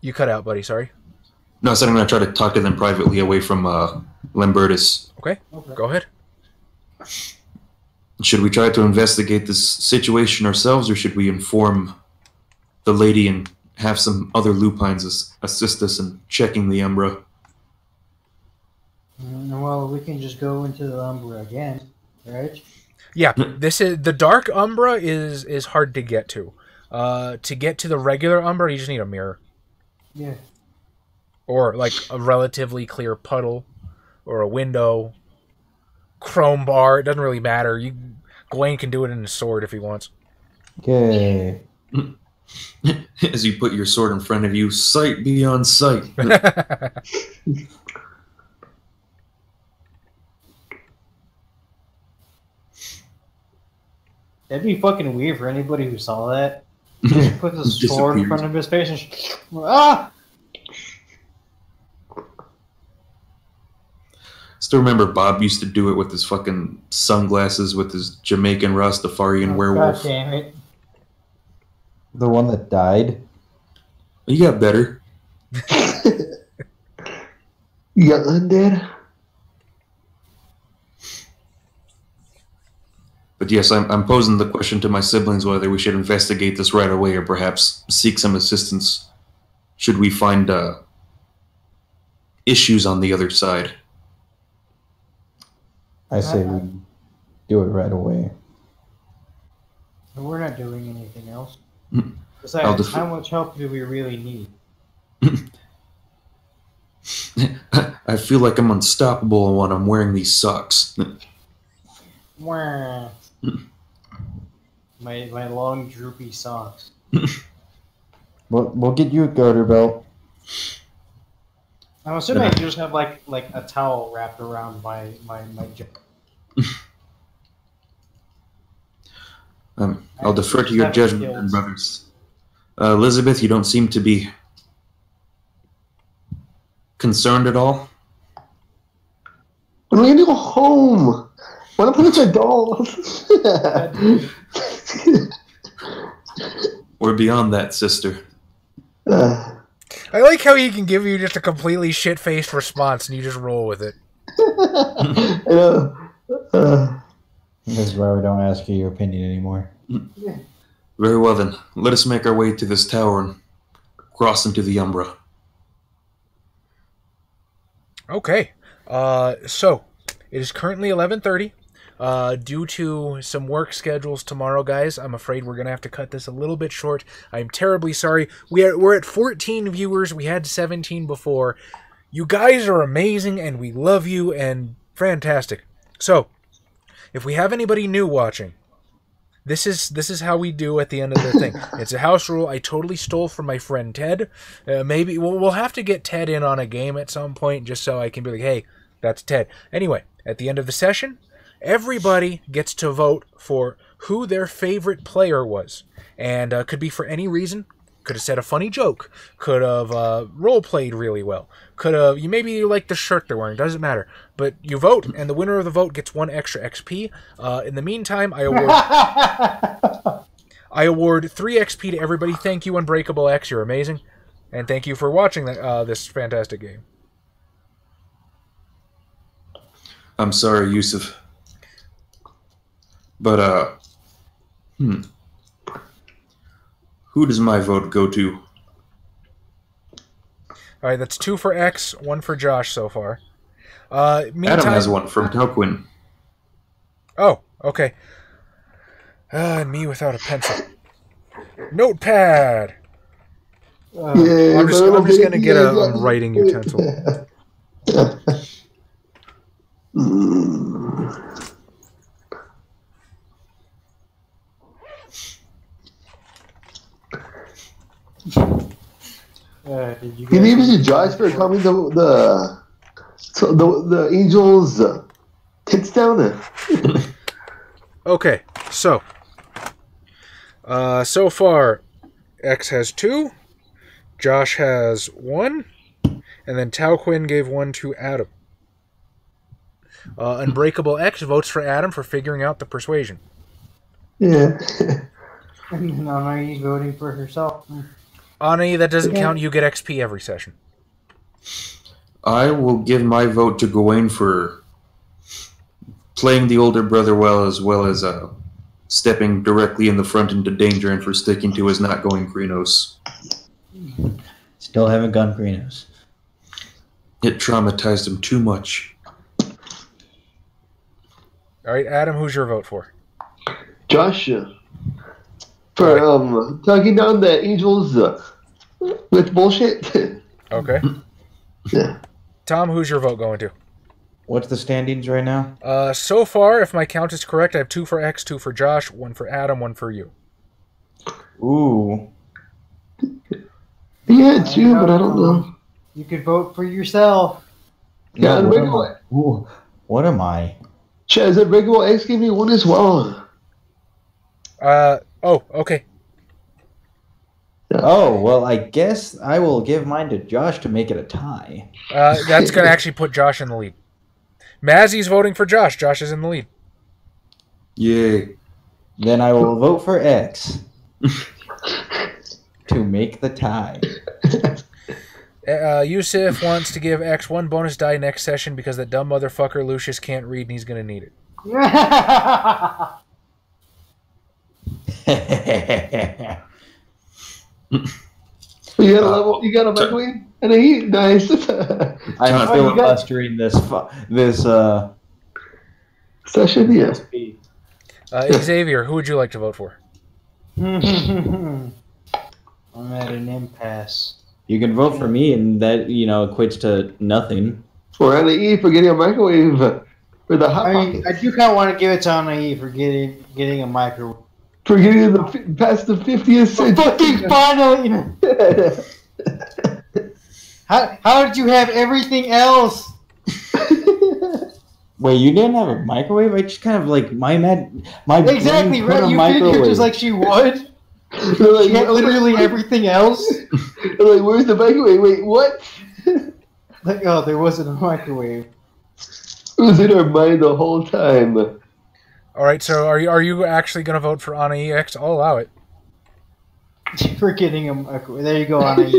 You cut out, buddy, sorry. No, I said I'm going to try to talk to them privately away from Lambertus. Okay, go ahead. Should we try to investigate this situation ourselves, or should we inform the lady and have some other lupines assist us in checking the Umbra? Well, we can just go into the Umbra again, right? Yeah, this is the Dark Umbra is hard to get to. To get to the regular Umbra, you just need a mirror. Yeah. Or like a relatively clear puddle, or a window, chrome bar. It doesn't really matter. Gawain can do it in his sword if he wants. Okay. As you put your sword in front of you, sight beyond sight. That'd be fucking weird for anybody who saw that. Just put the sword in front of his face and ah! Still remember Bob used to do it with his fucking sunglasses with his Jamaican Rastafarian werewolf. God damn it. The one that died? You got better. You got undead? But yes, I'm posing the question to my siblings whether we should investigate this right away or perhaps seek some assistance should we find issues on the other side. I say we do it right away. We're not doing anything else. I'll Besides, how much help do we really need? I feel like I'm unstoppable when I'm wearing these socks. Wah. My long droopy socks. We'll get you a garter belt. I'm assuming I just have like a towel wrapped around my jaw. I'll defer to your judgment, brothers. Elizabeth, you don't seem to be concerned at all. When are we gonna go home? When I put it in a doll. We're beyond that, sister. I like how he can give you just a completely shit-faced response and you just roll with it. I know. This is why we don't ask you your opinion anymore. Very well then. Let us make our way to this tower and cross into the Umbra. Okay. So, it is currently 11:30. Due to some work schedules tomorrow, guys, I'm afraid we're going to have to cut this a little bit short. I'm terribly sorry. We're at 14 viewers. We had 17 before. You guys are amazing, and we love you, and fantastic. So, if we have anybody new watching, this is how we do at the end of the thing. It's a house rule I totally stole from my friend Ted. Maybe we'll have to get Ted in on a game at some point, just so I can be like, hey, that's Ted. Anyway, at the end of the session, everybody gets to vote for who their favorite player was. And could be for any reason. Could have said a funny joke. Could have role-played really well. Could have, maybe you like the shirt they're wearing. Doesn't matter. But you vote, and the winner of the vote gets 1 extra XP. In the meantime, I award 3 XP to everybody. Thank you, Unbreakable X. You're amazing. And thank you for watching this fantastic game. I'm sorry, Yusuf. But, who does my vote go to? Alright, that's 2 for X, 1 for Josh so far. Meantime, Adam has 1 from Tauquin. Oh, okay. And me without a pencil. Notepad! Yeah, I'm just going to get a writing utensil. Did you He guys named it Josh for calling the Angels tits down. Okay, so so far, X has 2, Josh has 1, and then Tao Quinn gave 1 to Adam. Unbreakable X votes for Adam for figuring out the persuasion. Yeah. And Anna's voting for herself. Ani, that doesn't count. You get XP every session. I will give my vote to Gawain for playing the older brother well as stepping directly in the front into danger and for sticking to his not going Greenos. Still haven't gone Greenos. It traumatized him too much. All right, Adam, who's your vote for? Josh. For talking down the Angels with bullshit. Okay. Yeah. Tom, who's your vote going to? What's the standings right now? So far, if my count is correct, I have 2 for X, 2 for Josh, 1 for Adam, 1 for you. Ooh. He had 2, but I don't know. You could vote for yourself. Yeah, what, Unbreakable. Ooh, what am I? Chaz, Unbreakable X gave me 1 as well. Oh, okay. Oh, well, I guess I will give mine to Josh to make it a tie. That's going to actually put Josh in the lead. Mazzy's voting for Josh. Josh is in the lead. Yay. Then I will vote for X to make the tie. Yusuf wants to give X 1 bonus die next session because that dumb motherfucker Lucius can't read and he's going to need it. You got a level. You got a microwave and a heat. Nice. I'm filibustering this session. Yeah. Xavier, who would you like to vote for? I'm at an impasse. You can vote for me, and that equates to nothing. For Anna E for getting a microwave for the hot pocket. I do kind of want to give it to Anna for getting a microwave. For getting past the 50th century. Fucking finally! How did you have everything else? Wait, you didn't have a microwave? I just kind of like my exactly brain put right. a You microwave. figured just like she would. Like, She had literally everything else. Like, where's the microwave? Wait, what? Like, oh, there wasn't a microwave. It was in our mind the whole time. All right, so are you actually going to vote for Anna EX? I'll allow it. For getting a microwave. There you go, Anna.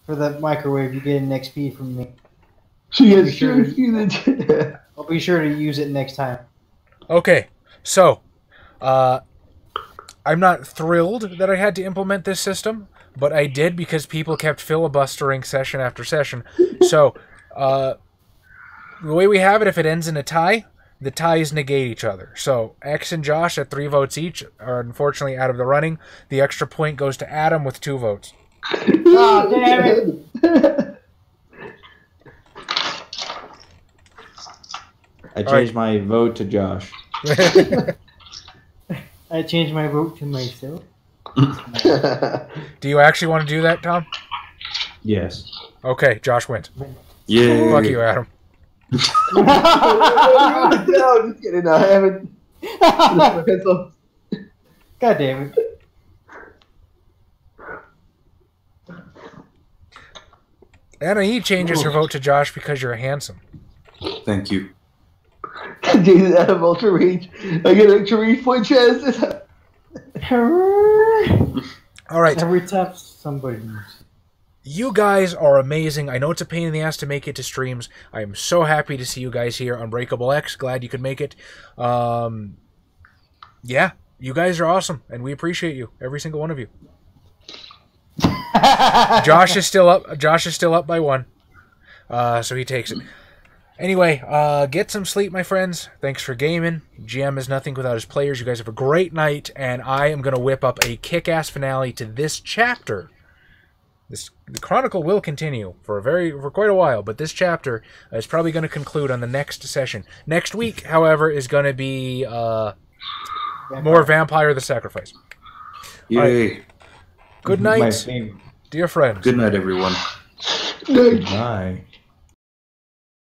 For that microwave, you get an XP from me. She gets Sure. sure. I'll be sure to use it next time. Okay, so I'm not thrilled that I had to implement this system, but I did because people kept filibustering session after session. So the way we have it, if it ends in a tie, the ties negate each other. So X and Josh at 3 votes each are unfortunately out of the running. The extra point goes to Adam with 2 votes. Oh, damn it! I changed my vote to Josh. I changed my vote to myself. Do you actually want to do that, Tom? Yes. Okay, Josh wins. Yay. Fuck you, Adam. No, just kidding. I haven't. God damn it. Anna, he changes her vote to Josh because you're handsome. Thank you. Jason out of ultra range. I get an extra range point chance. All right. Every time somebody moves. You guys are amazing. I know it's a pain in the ass to make it to streams. I am so happy to see you guys here on Unbreakable X. Glad you could make it. Yeah, you guys are awesome, and we appreciate you, every single one of you. Josh is still up. Josh is still up by 1, so he takes it. Anyway, get some sleep, my friends. Thanks for gaming. GM is nothing without his players. You guys have a great night, and I am going to whip up a kick-ass finale to this chapter. The chronicle will continue for quite a while, but this chapter is probably going to conclude on the next session. Next week, however, is going to be more Vampire the Sacrifice. Yay. Good My night, favorite. dear friends. Good night, everyone. Good. Bye.